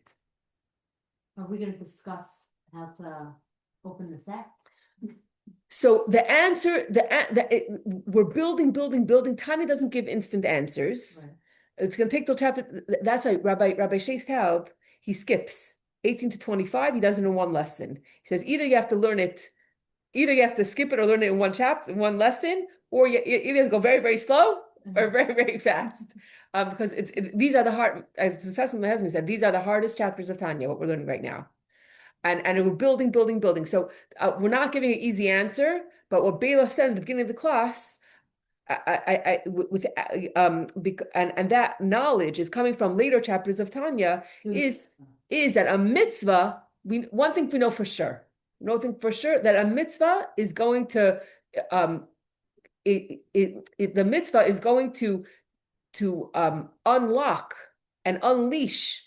Are we gonna discuss how to open the sack? So the answer, we're building. Tanya doesn't give instant answers. Right. It's going to take till chapter. That's right. Rabbi Shais Taub, he skips 18 to 25. He does it in one lesson. He says either you have to learn it, either you have to skip it or learn it in one chapter, in one lesson, or you either have to go very, very slow or very, very fast. Because these are the hard, as my husband said, these are the hardest chapters of Tanya, what we're learning right now. And we're building. So we're not giving an easy answer, but what Bela said in the beginning of the class, and that knowledge is coming from later chapters of Tanya, is that a mitzvah, one thing we know for sure, that a mitzvah is going to, the mitzvah is going to unlock and unleash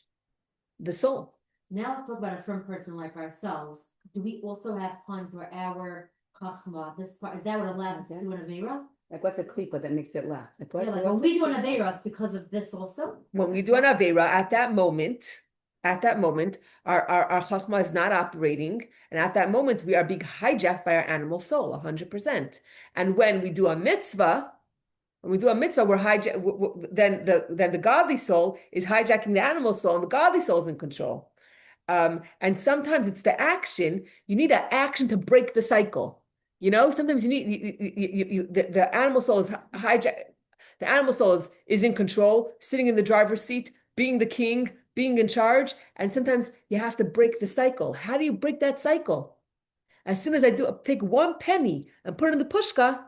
the soul. Now let's talk about a firm person like ourselves. Do we also have times where our chachma, this part, is that what allows us to do an avera? Like what's a klipa that makes it last? Like what? Yeah, like when we do an avera, it's because of this also. When we do an avera, at that moment, our chachma is not operating, and at that moment we are being hijacked by our animal soul, 100%. And when we do a mitzvah, we're then the godly soul is hijacking the animal soul, and the godly soul is in control. And sometimes it's the action. You need an action to break the cycle. Sometimes you need the animal soul is hijack. The animal soul is in control, sitting in the driver's seat, being the king, being in charge. And sometimes you have to break the cycle. How do you break that cycle? As soon as I take one penny and put it in the pushka,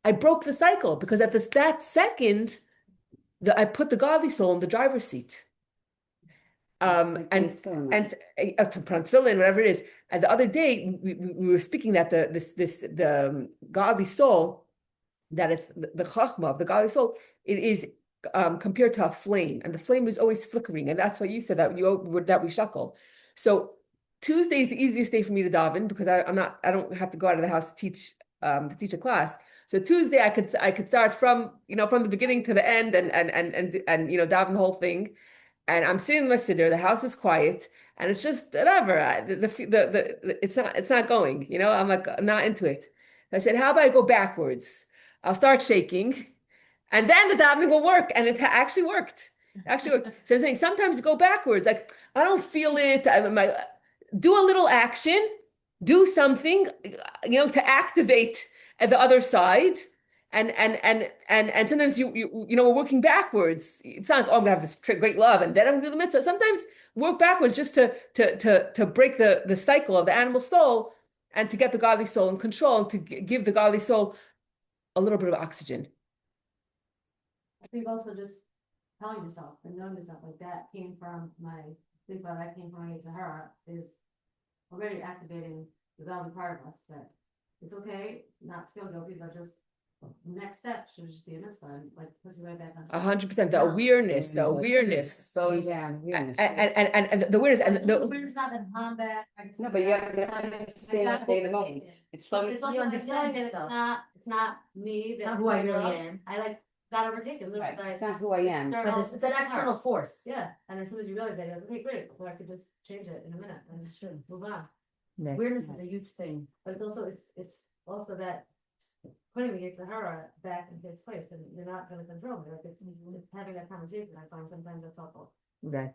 I broke the cycle, because at that second, I put the godly soul in the driver's seat. And to put on tefillin, whatever it is. And the other day we were speaking that the godly soul, that it's the chachma of the godly soul, it is compared to a flame, and the flame is always flickering, and that's what you said, that we shuckle. So Tuesday is the easiest day for me to daven, because I don't have to go out of the house to teach a class. So Tuesday I could start from the beginning to the end and daven the whole thing. And I'm sitting in my siddur, the house is quiet, and it's just whatever. It's not going. I'm like, I'm not into it. I said, how about I go backwards? I'll start shaking, and then the davening will work, and it actually worked. So I'm saying sometimes go backwards. Like I don't feel it. Do a little action, do something, to activate the other side. And sometimes we're working backwards. It's not like, oh, I'm gonna have this great love and then I'm gonna do the mitzvah. Sometimes work backwards just to break the cycle of the animal soul, and to get the godly soul in control, and to give the godly soul a little bit of oxygen. I think also just telling yourself and knowing yourself, like that came from that came from my Sahara, is already activating the godly part of us, that it's okay not to feel guilty, but just next step should just be a mitzvah, like puts you right back on. 100%. The awareness. Slowing down, awareness. And the awareness, and the It's not that I'm bad. No, but you have to understand the moment. It's slowing. It's also understanding that it's not me, that Not who I really am. I got overtaken. Right. Like, It's not who I am. But it's an external force. Yeah, and as soon as you realize that, you're like, okay, great, so I could just change it in a minute and That's true. move on. Awareness is a huge thing. But it's also that putting the Sahara back in its place, and you're not gonna control me, like it's having that conversation, I find sometimes that's helpful. Right.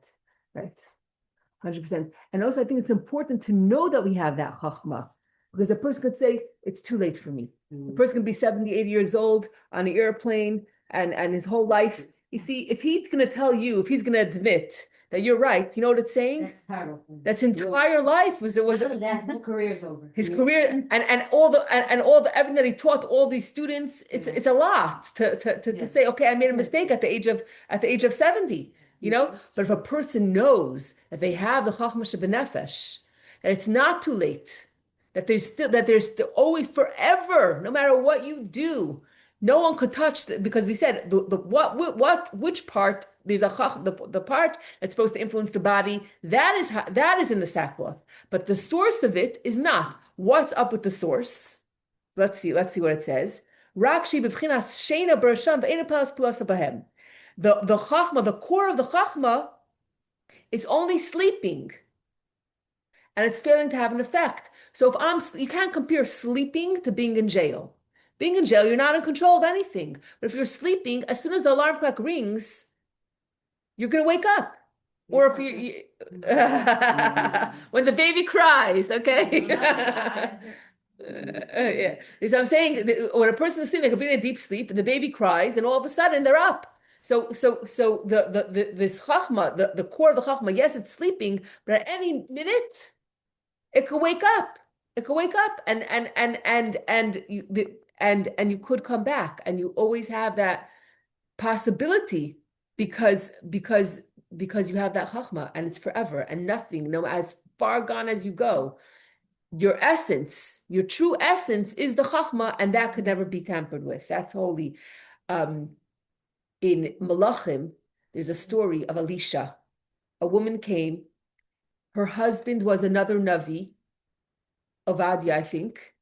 100%. And also, I think it's important to know that we have that chachma, because a person could say, it's too late for me. A person can be 70, 80 years old on an airplane, and his whole life. You see, if he's going to tell you, if he's going to admit that you're right, you know what it's saying? That's terrible. That's entire life was That's the career's over. his career, and all the everything that he taught all these students. It's a lot to say, okay, I made a mistake at the age of 70. But if a person knows that they have the chachma shebenefesh, that it's not too late, that there's still always, forever, no matter what you do, no one could touch because we said which part there's a the part that's supposed to influence the body. That is in the sackcloth, but the source of it is not. What's up with the source? Let's see what it says. Rakshi b'vchinas sheina b'rasham v'eina pelas pilasa b'hem. The chachma, the core of the chachma, it's only sleeping, and it's failing to have an effect. So you can't compare sleeping to being in jail. Being in jail, you're not in control of anything. But if you're sleeping, as soon as the alarm clock rings, you're going to wake up. Or if when the baby cries, okay? Yeah. So I'm saying when a person is sleeping, they could be in a deep sleep, and the baby cries, and all of a sudden they're up. So this chachma, the core of the chachma, yes, it's sleeping, but at any minute, it could wake up. It could wake up, and you could come back, and you always have that possibility because you have that chachma, and it's forever, and nothing, no, as far gone as you go. Your essence, your true essence is the chachma, and that could never be tampered with. That's holy. In Malachim, there's a story of Elisha. A woman came. Her husband was another Navi, Ovadia, I think.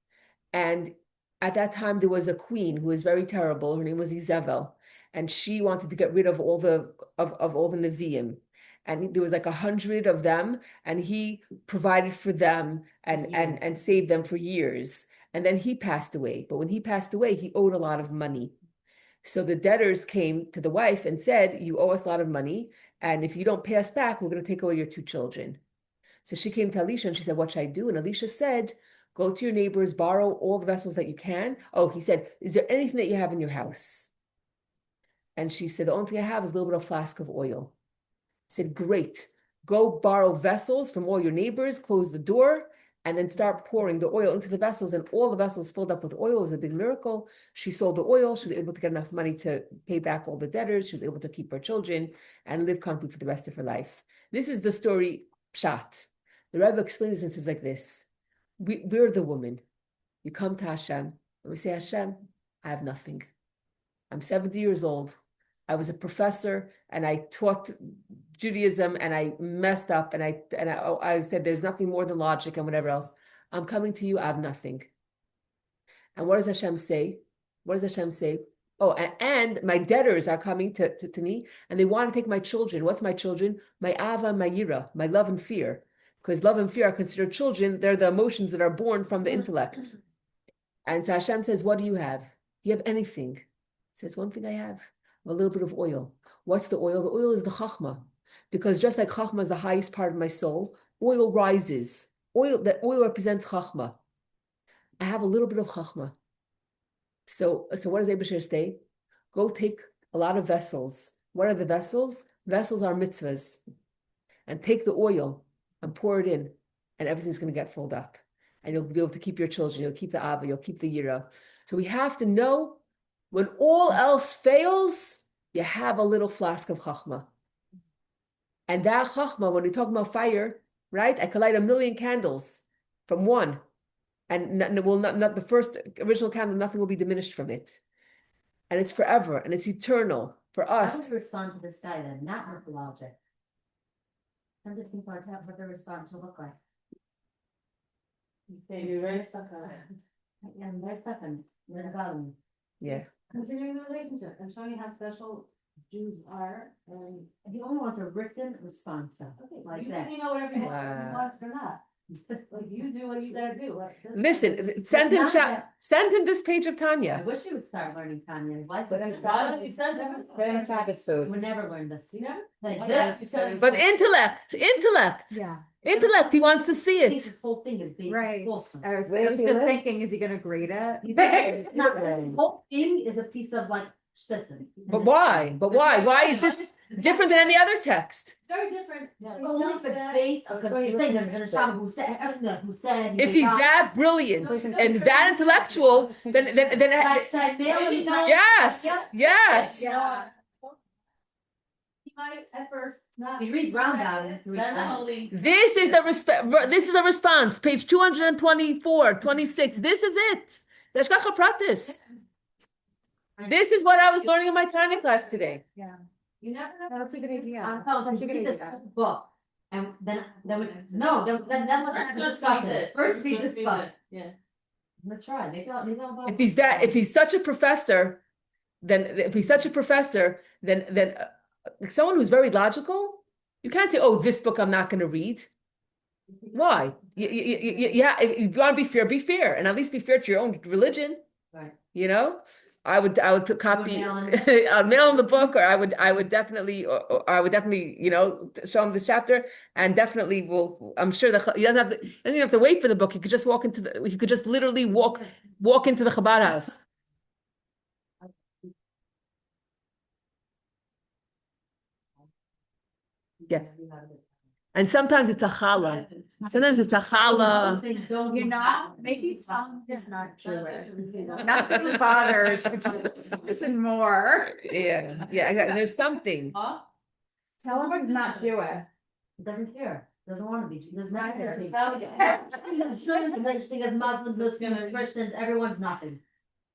And at that time, there was a queen who was very terrible. Her name was Izebel. And she wanted to get rid of all the Nevi'im. And there was like 100 of them, and he provided for them and saved them for years. And then he passed away. But when he passed away, he owed a lot of money. So the debtors came to the wife and said, you owe us a lot of money, and if you don't pay us back, we're going to take away your 2 children. So she came to Elisha and she said, what should I do? And Elisha said, go to your neighbors, borrow all the vessels that you can. Oh, he said, is there anything that you have in your house? And she said, the only thing I have is a little bit of flask of oil. He said, great, go borrow vessels from all your neighbors, close the door, and then start pouring the oil into the vessels, and all the vessels filled up with oil. It was a big miracle. She sold the oil. She was able to get enough money to pay back all the debtors. She was able to keep her children and live comfortably for the rest of her life. This is the story, Pshat. The Rebbe explains this as like this. We're the woman. You come to Hashem, and we say, Hashem, I have nothing. I'm 70 years old. I was a professor, and I taught Judaism, and I messed up, and I said there's nothing more than logic and whatever else. I'm coming to you, I have nothing. And what does Hashem say? What does Hashem say? Oh, and my debtors are coming to me, and they want to take my children. What's my children? My ava, my yira, my love and fear. Because love and fear are considered children. They're the emotions that are born from the intellect. And so Hashem says, what do you have? Do you have anything? He says, one thing I have. A little bit of oil. What's the oil? The oil is the chachma. Because just like chachma is the highest part of my soul, oil rises. That oil represents chachma. I have a little bit of chachma. So what does Abishur say? Go take a lot of vessels. What are the vessels? Vessels are mitzvahs. And take the oil and pour it in, and everything's going to get filled up. And you'll be able to keep your children. You'll keep the ava. You'll keep the yira. So we have to know when all else fails, you have a little flask of chachma. And that chachma, when we talk about fire, right? I could light 1,000,000 candles from one. And not the first original candle, nothing will be diminished from it. And it's forever, and it's eternal for I us. would respond to this guy then, not with logic. I'm just thinking about what the response will look like. You're very stuck on it. Yeah, I'm very stuck on it. Yeah. Continuing the relationship and showing how special Jews are, and He only wants a written response, though, okay, like you that. can know whatever you want, Wow. you want or not. Like you do what you gotta do. Listen, send him this page of I Tanya. wish he would start learning Tanya. Life But would be Donna, better. you said that. Then Shabbos food. We never learned this. You know? Like Oh, this. yeah, you said it. But intellect. Yeah. Intellect, he wants to see I think it. his whole thing is based Right. on falsehood. I was Where does he just live? thinking, is he gonna grade it? Not this whole thing is a piece of like shtissin. But why? But why? Why is this different than any other text? It's very different. Only if it's based, because you're saying there's a Shama who said. If he's that brilliant and that intellectual, then Should I mail him? yes, yes. Yeah. He might at first not. He reads Rambam. This is the response. Page 224, 26. This is it. This is what I was learning in my Tanya class today. Yeah. You never know. That's a good idea. I'm telling Such a you, good read this idea. book. And then we, no, then let's have a discussion. First read this book. Yeah. I'm gonna try, maybe I'll buy If he's such a professor, then someone who's very logical, you can't say, "Oh, this book I'm not going to read." Why? Yeah, if you want to be fair, and at least be fair to your own religion. Right. You know, I would copy, mail him? I'd mail him the book, or I would definitely, or I would definitely, show him this chapter, and definitely will. I'm sure that he doesn't even have to wait for the book. He could just he could just literally walk into the Chabad house. Yeah. And sometimes it's a challah. Sometimes it's a challah. Don't You know, maybe Tom is not Jewish. Nothing bothers listen more. Yeah, exactly. There's something. Huh? Tell him he's not Jewish. Doesn't care, doesn't wanna be, does not care. Right. Like, she has Muslims, Muslims, Christians, everyone's nothing.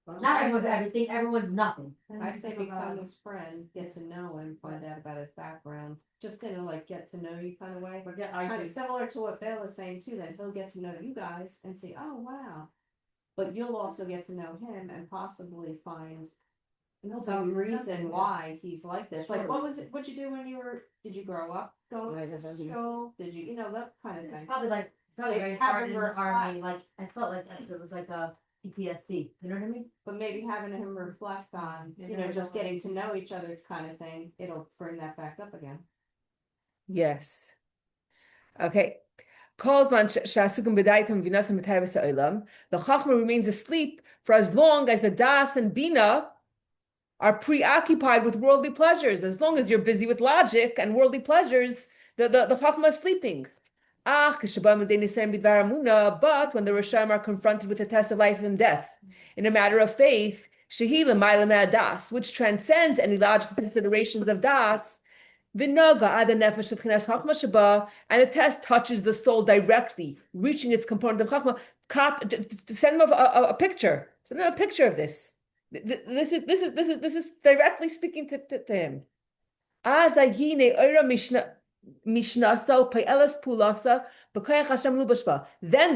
Not everyone's everything, everyone's nothing. I say become his friend, get to know him, find out about his background, just kind of like get to know you kind of way. Forget Kind I of similar to what Bill is saying too, then he'll get to know you guys and say, oh, wow. But you'll also get to know him and possibly find some reason why he's like this. Like, what was it, what'd you do when did you grow up going to school? Did you, that kind of thing. Probably very Like, hard in having the army, reflect. like, I felt like it was like a PTSD, you know what I mean? But maybe having him reflect on, just getting to know each other kind of thing, it'll bring that back up again. Yes. Okay. The Chachma remains asleep for as long as the Das and Bina are preoccupied with worldly pleasures. As long as you're busy with logic and worldly pleasures, the Chachma is sleeping. But when the Rishayim are confronted with the test of life and death in a matter of faith, which transcends any logical considerations of Das, and the test touches the soul directly, reaching its component of Chachma. Send them a picture. Send them a picture of this. This is directly speaking to him. Then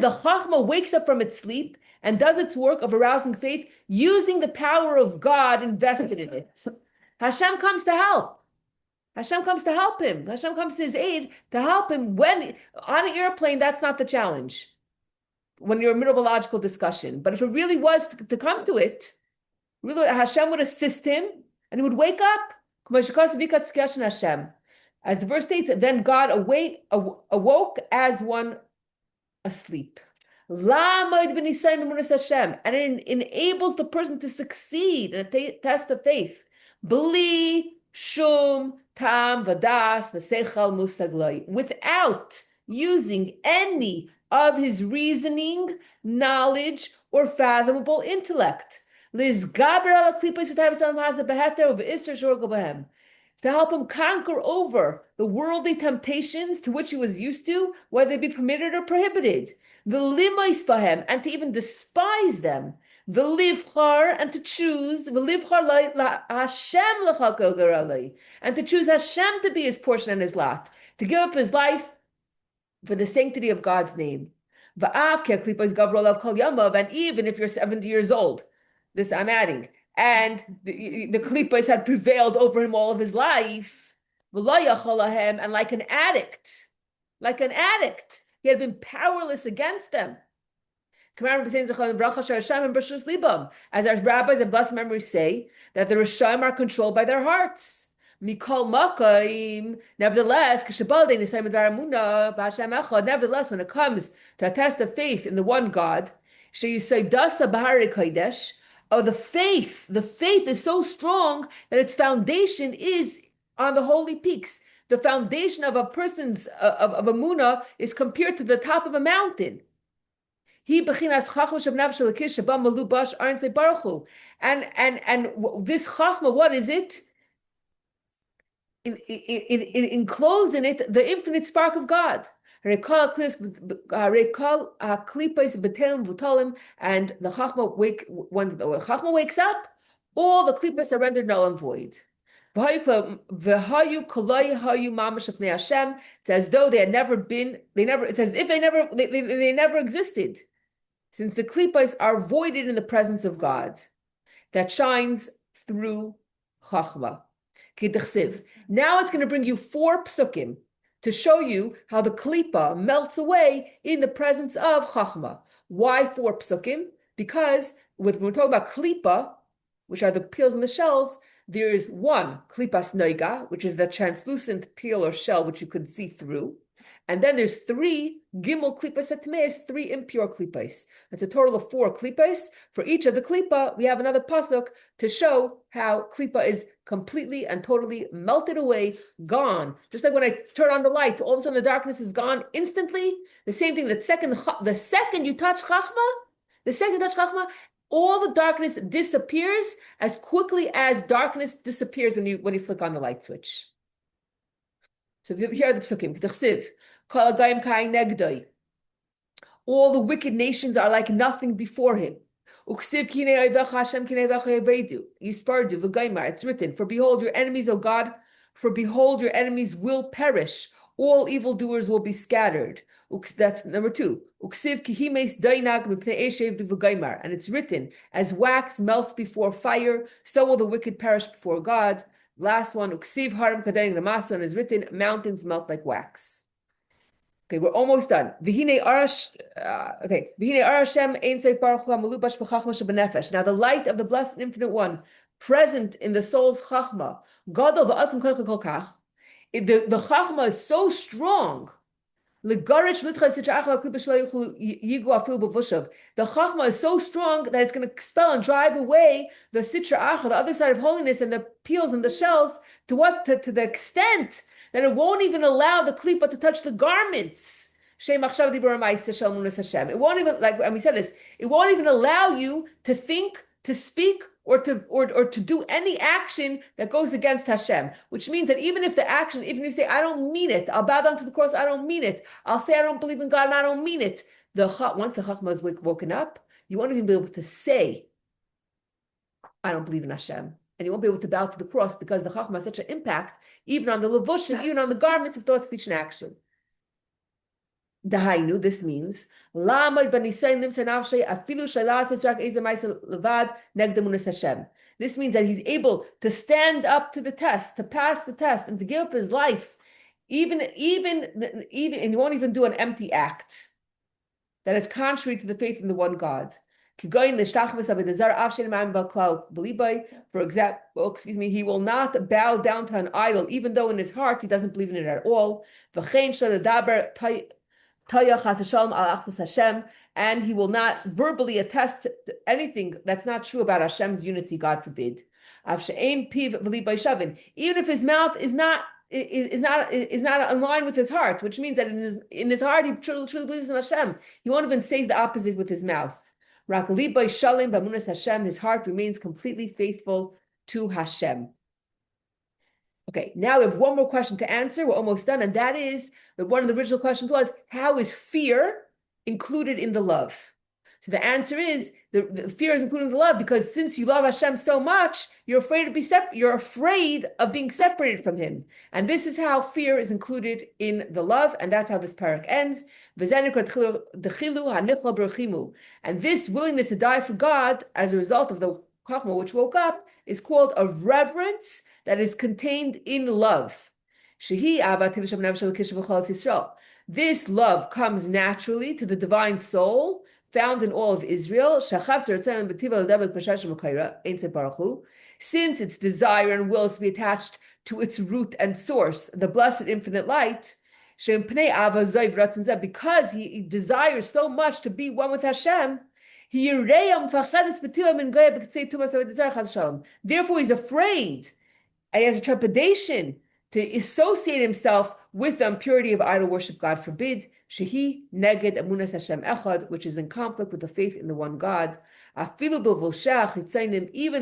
the Chachma wakes up from its sleep and does its work of arousing faith using the power of God invested in it. Hashem comes to help. Hashem comes to help him. Hashem comes to his aid to help him when on an airplane. That's not the challenge. When you're in the middle of a logical discussion, but if it really was to come to it, really Hashem would assist him and he would wake up. As the verse states, then God awoke as one asleep. And it enables the person to succeed in a test of faith. Beli shum tam vadas v'seichel mustagloi, without using any of his reasoning, knowledge, or fathomable intellect. To help him conquer over the worldly temptations to which he was used to, whether they be permitted or prohibited, and to even despise them, and to choose, and to choose Hashem to be his portion and his lot, to give up his life for the sanctity of God's name. And even if you're 70 years old, this I'm adding, and the klippas had prevailed over him all of his life, and like an addict, he had been powerless against them. As our rabbis of blessed memory say, that the Rishayim are controlled by their hearts. Nevertheless, when it comes to a test of faith in the one God, the faith is so strong that its foundation is on the holy peaks. The foundation of a person's of a munah is compared to the top of a mountain. And this chachma, what is it? It encloses in it the infinite spark of God. And the chachma when the chachma wakes up, all the klippas are rendered null and void. V'hayu kolai hayu mamash lefnei Hashem. It's as though they had never been. It's as if they never existed, since the klipos are voided in the presence of God, that shines through chachma. Now it's going to bring you 4 psukim to show you how the klipa melts away in the presence of chachma. Why 4 psukim? Because when we're talking about klipa, which are the peels and the shells, there is 1 klipas noiga, which is the translucent peel or shell which you could see through. And then there's 3 gimel klipas atmeis, 3 impure klipas. That's a total of 4 klipas. For each of the klipa, we have another pasuk to show how klipa is completely and totally melted away, gone. Just like when I turn on the light, all of a sudden the darkness is gone instantly. The same thing, the second you touch chachma, all the darkness disappears as quickly as darkness disappears when you flick on the light switch. So here are the psukim. All the wicked nations are like nothing before him. It's written, for behold your enemies, O God, for behold your enemies will perish. All evildoers will be scattered. That's number 2. And it's written, as wax melts before fire, so will the wicked perish before God. Last one, and is written, mountains melt like wax. Okay, we're almost done. Now the light of the blessed infinite one, present in the soul's chachma, the chachma is so strong. The chachma is so strong that it's going to expel and drive away the sitra achra, the other side of holiness, and the peels and the shells, to the extent that it won't even allow the klipa to touch the garments. It won't even, like we said this, it won't even allow you to think, to speak, or to do any action that goes against Hashem, which means that even if the action, even if you say, I don't mean it, I'll bow down to the cross, I don't mean it, I'll say I don't believe in God and I don't mean it, once the chachma is woken up, you won't even be able to say, I don't believe in Hashem. And you won't be able to bow to the cross because the chachma has such an impact, even on the levushim, even on the garments of thought, speech, and action. Dahainu, this means this means that he's able to stand up to the test, to pass the test, and to give up his life, even, and he won't even do an empty act that is contrary to the faith in the one God. For example, he will not bow down to an idol, even though in his heart he doesn't believe in it at all. And he will not verbally attest to anything that's not true about Hashem's unity, God forbid. Even if his mouth is not in line with his heart, which means that in his heart he truly believes in Hashem. He won't even say the opposite with his mouth. His heart remains completely faithful to Hashem. Okay, now we have one more question to answer. We're almost done, and that is that one of the original questions was, how is fear included in the love? So the answer is the fear is included in the love because since you love Hashem so much, you're afraid you're afraid of being separated from Him, and this is how fear is included in the love, and that's how this parak ends. And this willingness to die for God as a result of the chachma which woke up is called a reverence that is contained in love. This love comes naturally to the divine soul found in all of Israel. Since its desire and will is to be attached to its root and source, the blessed infinite light, because he desires so much to be one with Hashem, therefore he's afraid, and he has a trepidation to associate himself with the impurity of idol worship, God forbid, shehi neged emunas Hashem echad, which is in conflict with the faith in the one God. Even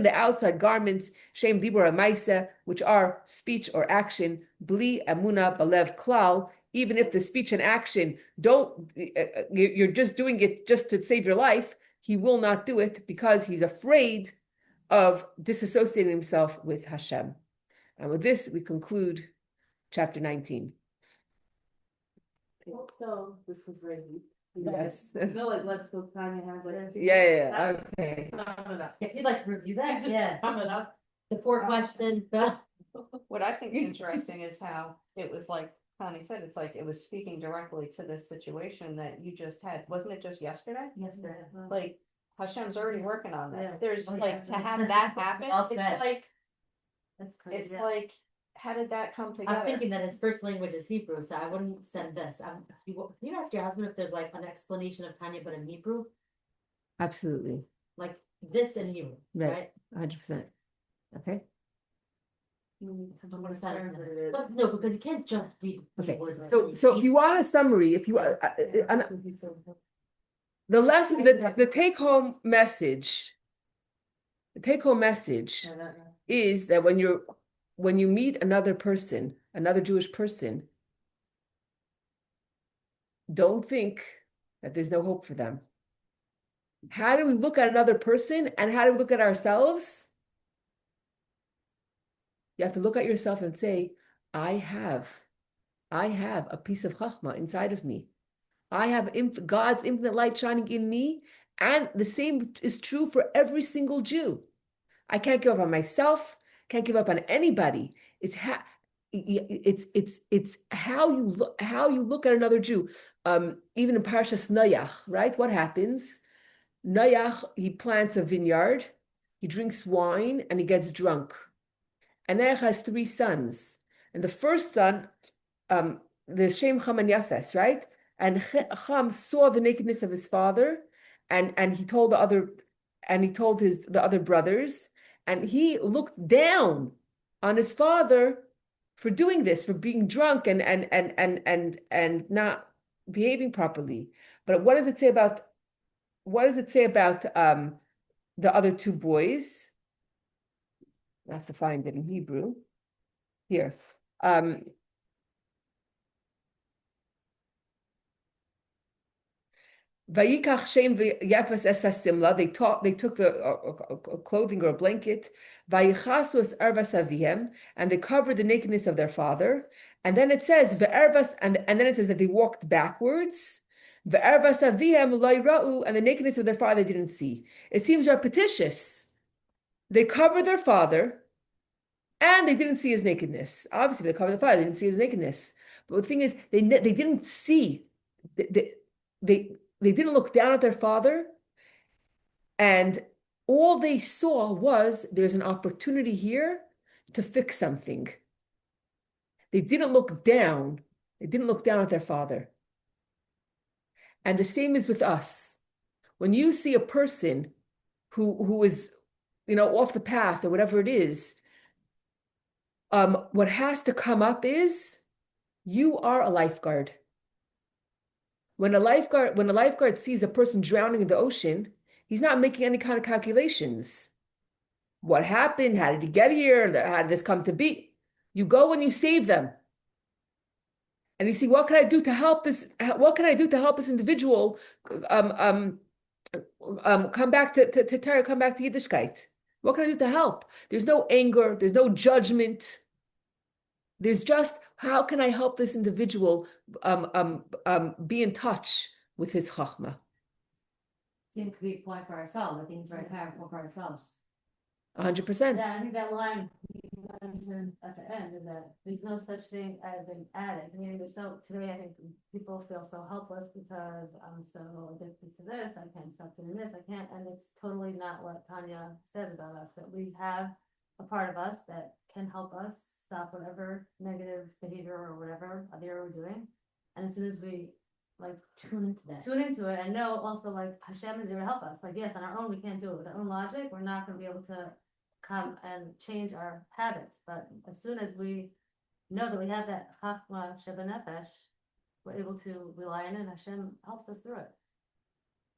the outside garments, shem dibur amaisa, which are speech or action, bli emuna balev klal, even if the speech and action you're just doing it just to save your life, he will not do it because he's afraid of disassociating himself with Hashem. And with this, we conclude chapter 19. So this was very deep. Yes. I feel like let's go Tanya has like. Yeah. Okay. Sum it up. If you'd like to review that, Just yeah, Sum it up. the 4 questions, What I think is interesting is how it was like Connie said, it's like it was speaking directly to this situation that you just had. Wasn't it just yesterday? yesterday. Like Hashem's already working on this. Yeah. There's Oh, like yeah. to have that happen, Well it's said. like, That's crazy. it's yeah. like, how did that come I was together? thinking that his first language is Hebrew, so I wouldn't send this. Can you ask your husband if there's like an explanation of Tanya but in Hebrew? Absolutely. Like this in Hebrew, Right. right? 100%. Okay. What is that? No, because you can't just read Okay. words. So if you want a summary, if you the lesson, the take-home message, is that when you meet another person, another Jewish person, don't think that there's no hope for them. How do we look at another person and how do we look at ourselves? You have to look at yourself and say, I have a piece of chachma inside of me. I have God's infinite light shining in me, and the same is true for every single Jew. I can't give up on myself, can't give up on anybody. It's how you look at another Jew. Even in Parshas Noach, right? What happens? Noach, he plants a vineyard, he drinks wine, and he gets drunk. And Noach has 3 sons. And the first son, the Shem, Cham, and Yafes, right? And Cham saw the nakedness of his father, and he told the other brothers, and he looked down on his father for doing this, for being drunk and not behaving properly. But what does it say about the other 2 boys? That's to find it in Hebrew. Here. Vayikach Shem v'Yafes es hasimla. They took the clothing or a blanket. Vayichasu es ervas avihem, and they covered the nakedness of their father. And then it says ve'ervas, and then it says that they walked backwards. Ve'ervas avihem lo yira'u, and the nakedness of their father they didn't see. It seems repetitious. They covered their father, and they didn't see his nakedness. Obviously, they covered the father; they didn't see his nakedness. But the thing is, they didn't see. They didn't look down at their father, and all they saw was there's an opportunity here to fix something. They didn't look down. They didn't look down at their father. And the same is with us. When you see a person who is, off the path or whatever it is, what has to come up is you are a lifeguard. When a lifeguard sees a person drowning in the ocean, he's not making any kind of calculations. What happened? How did he get here? How did this come to be? You go and you save them. And you see, what can I do to help this? What can I do to help this individual come back to Torah, come back to Yiddishkeit? What can I do to help? There's no anger, there's no judgment. There's just, how can I help this individual be in touch with his chachma? It could be applied for ourselves. I think it's very powerful for ourselves. 100%. Yeah, I think that line at the end is that there's no such thing as an addict. I mean, today I think people feel so helpless because I'm so addicted to this, I can't stop doing this, I can't, and it's totally not what Tanya says about us, that we have a part of us that can help us stop whatever negative behavior or whatever we're doing. And as soon as we Tune into it and know also Hashem is here to help us. Yes, on our own we can't do it with our own logic. We're not going to be able to come and change our habits. But as soon as we know that we have that Chachma Shebenefesh, we're able to rely on it. And Hashem helps us through it.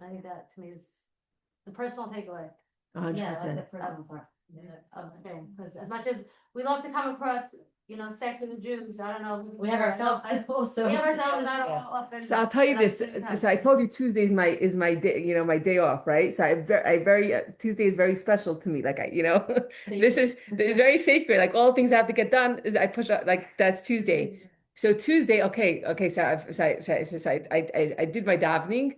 I think that to me is the personal takeaway. 100%. Yeah, I like the personal part. Of things. Because as much as we love to come across you know, second Jews, I don't know. We have ourselves also. We have ourselves, and I don't know Yeah. how often. So I'll tell you but I this. stay in touch. So I told you Tuesday is my day, my day off, right? So I very Tuesday is very special to me. Like this is very sacred. Like all things I have to get done. I push out like that's Tuesday. So Tuesday, okay. So I did my davening.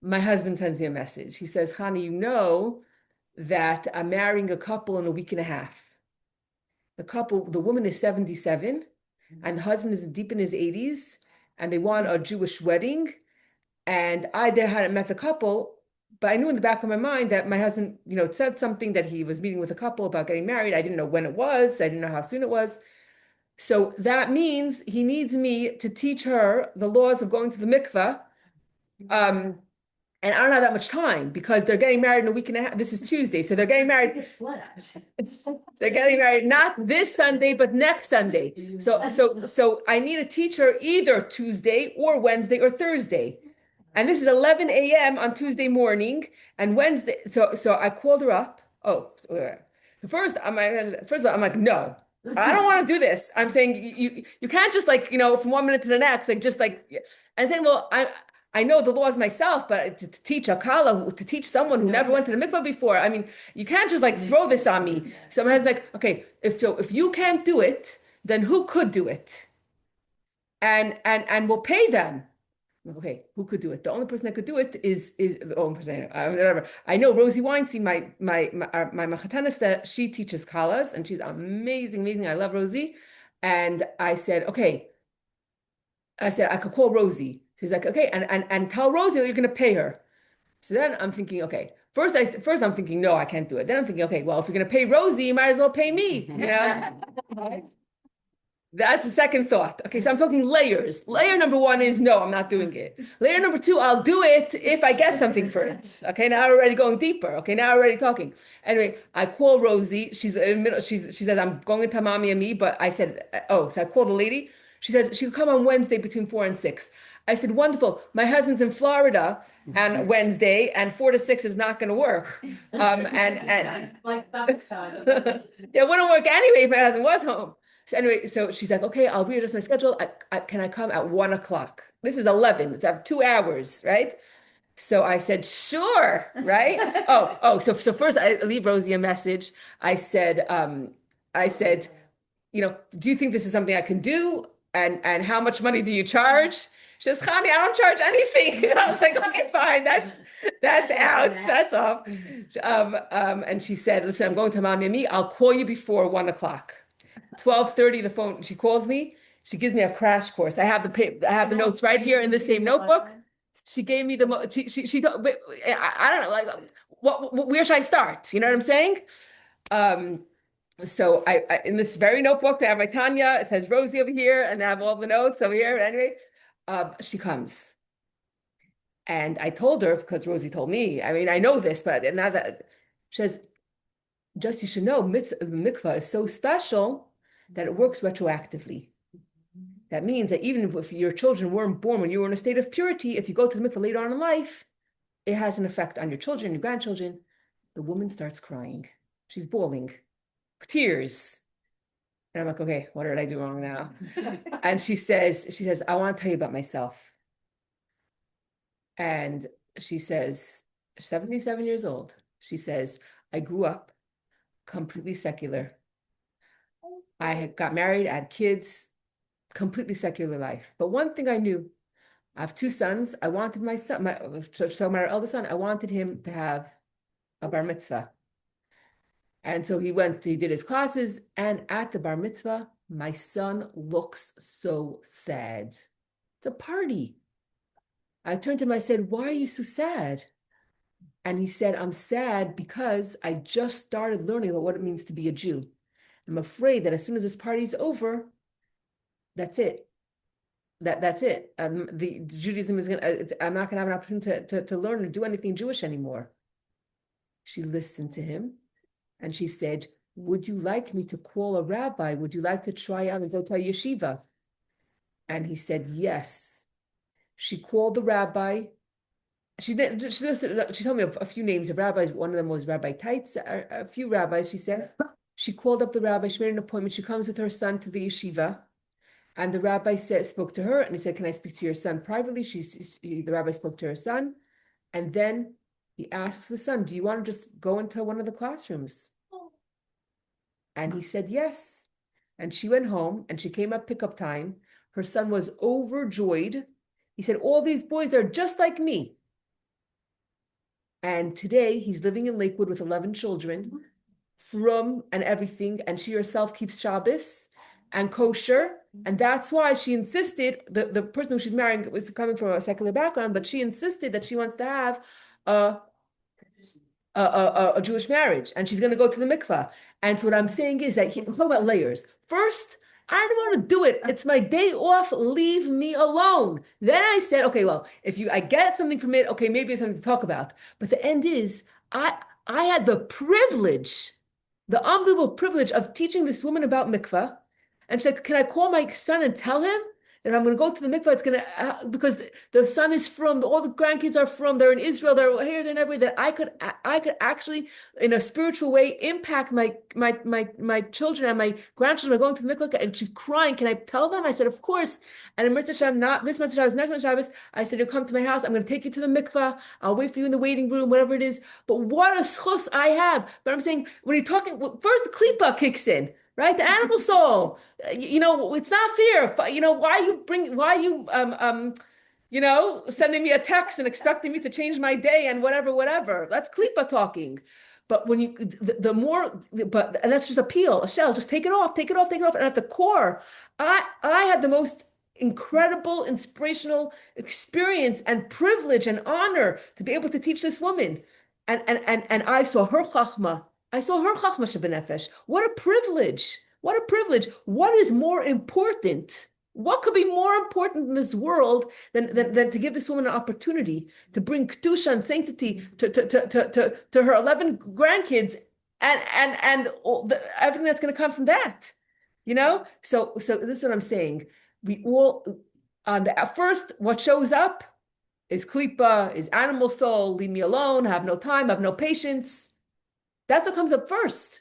My husband sends me a message. He says, "Honey, you know that I'm marrying a couple in a week and a half. The woman is 77, and the husband is deep in his 80s, and they want a Jewish wedding." And I there hadn't met the couple, but I knew in the back of my mind that my husband, said something that he was meeting with a couple about getting married. I didn't know when it was. I didn't know how soon it was. So that means he needs me to teach her the laws of going to the mikveh. Um, and I don't have that much time because they're getting married in a week and a half. This is Tuesday, so they're getting married. They're getting married not this Sunday, but next Sunday. So I need a teacher either Tuesday or Wednesday or Thursday. And this is 11 a.m. on Tuesday morning and Wednesday. So I called her up. Oh, first of all, I'm like, no, I don't want to do this. I'm saying you can't just like, from one minute to the next, like just like, and saying, well, I know the laws myself, but to teach a kala, to teach someone who never went to the mikvah before, I mean, you can't just like throw this on me. So my husband's like, okay, if you can't do it, then who could do it? And we'll pay them. I'm like, okay, who could do it? The only person that could do it is the only person I know. Whatever. I know Rosie Weinstein, my machatanista, she teaches kalas and she's amazing, amazing. I love Rosie. And I said, okay. I said I could call Rosie. She's like, okay, and tell Rosie that you're gonna pay her. So then I'm thinking, okay. First I'm thinking, no, I can't do it. Then I'm thinking, okay, well, if you're gonna pay Rosie, you might as well pay me. That's the second thought. Okay, so I'm talking layers. Layer number one is no, I'm not doing it. Layer number two, I'll do it if I get something for it. Okay, now we're already going deeper. Okay, now we're already talking. Anyway, I call Rosie. She's in the middle. She says I'm going to Mommy and me, but I said, oh, so I called the lady. She says she'll come on Wednesday between 4 and 6. I said, wonderful. My husband's in Florida on Wednesday, and 4 to 6 is not going to work. And Like it wouldn't work anyway if my husband was home. So anyway, so she's like, okay, I'll readjust my schedule. Can I come at 1 o'clock? This is 11. It's 2 hours, right? So I said, sure, right? So first I leave Rosie a message. I said, do you think this is something I can do? And how much money do you charge? She says, Khani, I don't charge anything. I was like, okay, fine, that's out, that's off. And she said, listen, I'm going to Mommy and me. I'll call you before 1 o'clock. 12:30, the phone, she calls me. She gives me a crash course. I have the notes right here in the same notebook. She gave me I don't know, like, where should I start? You know what I'm saying? So I in this very notebook, I have my Tanya, it says Rosie over here, and I have all the notes over here. Anyway, she comes. And I told her, because Rosie told me, I mean, I know this, but now that she says, just you should know, mikvah is so special that it works retroactively. That means that even if your children weren't born when you were in a state of purity, if you go to the mikvah later on in life, it has an effect on your children, your grandchildren. The woman starts crying. She's bawling, tears. And I'm like, okay, what did I do wrong now? And she says, I want to tell you about myself. And she says, 77 years old. She says, I grew up completely secular. I had got married, I had kids, completely secular life. But one thing I knew, I have 2 sons. I wanted my son, my eldest son, I wanted him to have a bar mitzvah. And so he did his classes, and at the bar mitzvah, my son looks so sad. It's a party. I turned to him, I said, why are you so sad? And he said, I'm sad because I just started learning about what it means to be a Jew. I'm afraid that as soon as this party's over, that's it. That's it. The Judaism is I'm not gonna have an opportunity to learn or do anything Jewish anymore. She listened to him and she said, would you like me to call a rabbi? Would you like to try out and go to a yeshiva? And he said, yes. She called the rabbi. She told me a few names of rabbis. One of them was Rabbi Teitz, a few rabbis, she said. She called up the rabbi, she made an appointment. She comes with her son to the yeshiva. And the rabbi spoke to her and he said, can I speak to your son privately? The rabbi spoke to her son. And then he asks the son, do you want to just go into one of the classrooms? And he said, yes. And she went home and she came at pickup time. Her son was overjoyed. He said, all these boys are just like me. And today he's living in Lakewood with 11 children, from and everything. And she herself keeps Shabbos and kosher. And that's why she insisted, the person who she's marrying was coming from a secular background, but she insisted that she wants to have a Jewish marriage, and she's going to go to the mikvah. And so what I'm saying is that I'm talking about layers. First, I don't want to do it. It's my day off. Leave me alone. Then I said, okay, well, if I get something from it, okay, maybe it's something to talk about. But the end is, I had the privilege, the unbelievable privilege of teaching this woman about mikvah. And she's like, can I call my son and tell him that I'm going to go to the mikvah? It's going to, because the son is from, all the grandkids are from, they're in Israel, they're here, they're everywhere, that I could actually, in a spiritual way, impact my children and my grandchildren are going to the mikvah. And she's crying. Can I tell them? I said, of course. And in Mitzvah Shabbos, not this Mitzvah Shabbos, next Mitzvah Shabbos, I said, you'll come to my house. I'm going to take you to the mikvah. I'll wait for you in the waiting room, whatever it is. But what a schus I have. But I'm saying, when you're talking, first the klipa kicks in. Right, the animal soul. It's not fair. Why you sending me a text and expecting me to change my day and whatever. That's klipa talking. But when you, the more, and that's just a peel, a shell. Just take it off. And at the core, I had the most incredible, inspirational experience and privilege and honor to be able to teach this woman, and I saw her chachma. Shebenefesh. What a privilege. What a privilege. What is more important? What could be more important in this world than to give this woman an opportunity to bring kedusha and sanctity to her 11 grandkids and everything that's going to come from that? So this is what I'm saying. We all, at first, what shows up is klipa, is animal soul, leave me alone, have no time, have no patience. That's what comes up first.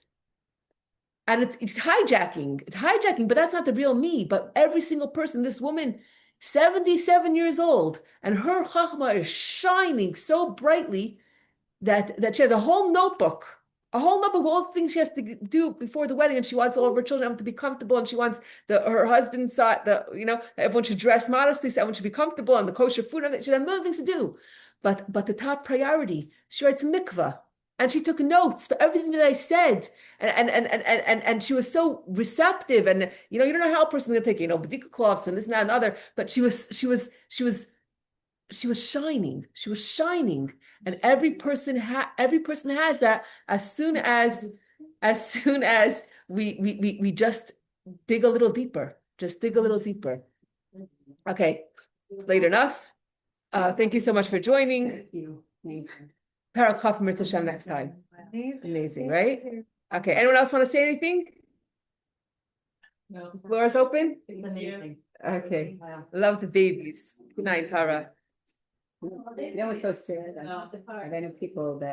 And it's hijacking. It's hijacking, but that's not the real me. But every single person, this woman, 77 years old, and her chachma is shining so brightly that she has a whole notebook of all the things she has to do before the wedding. And she wants all of her children to be comfortable. And she wants her husband's side, everyone should dress modestly, so everyone should be comfortable, and the kosher food, and she has a million things to do. But the top priority, she writes mikvah. And she took notes for everything that I said, and she was so receptive. And you don't know how a person's gonna take badika cloths and this and that and other. But she was shining. She was shining, and every person has that. As soon as we just dig a little deeper, Okay, it's late enough. Thank you so much for joining. Thank you. Parakaf Mirza Shem next time. Amazing, right? Okay, anyone else want to say anything? No. Floor is open? It's amazing. Okay, love the babies. Good night, Tara. That was so sad. I know people that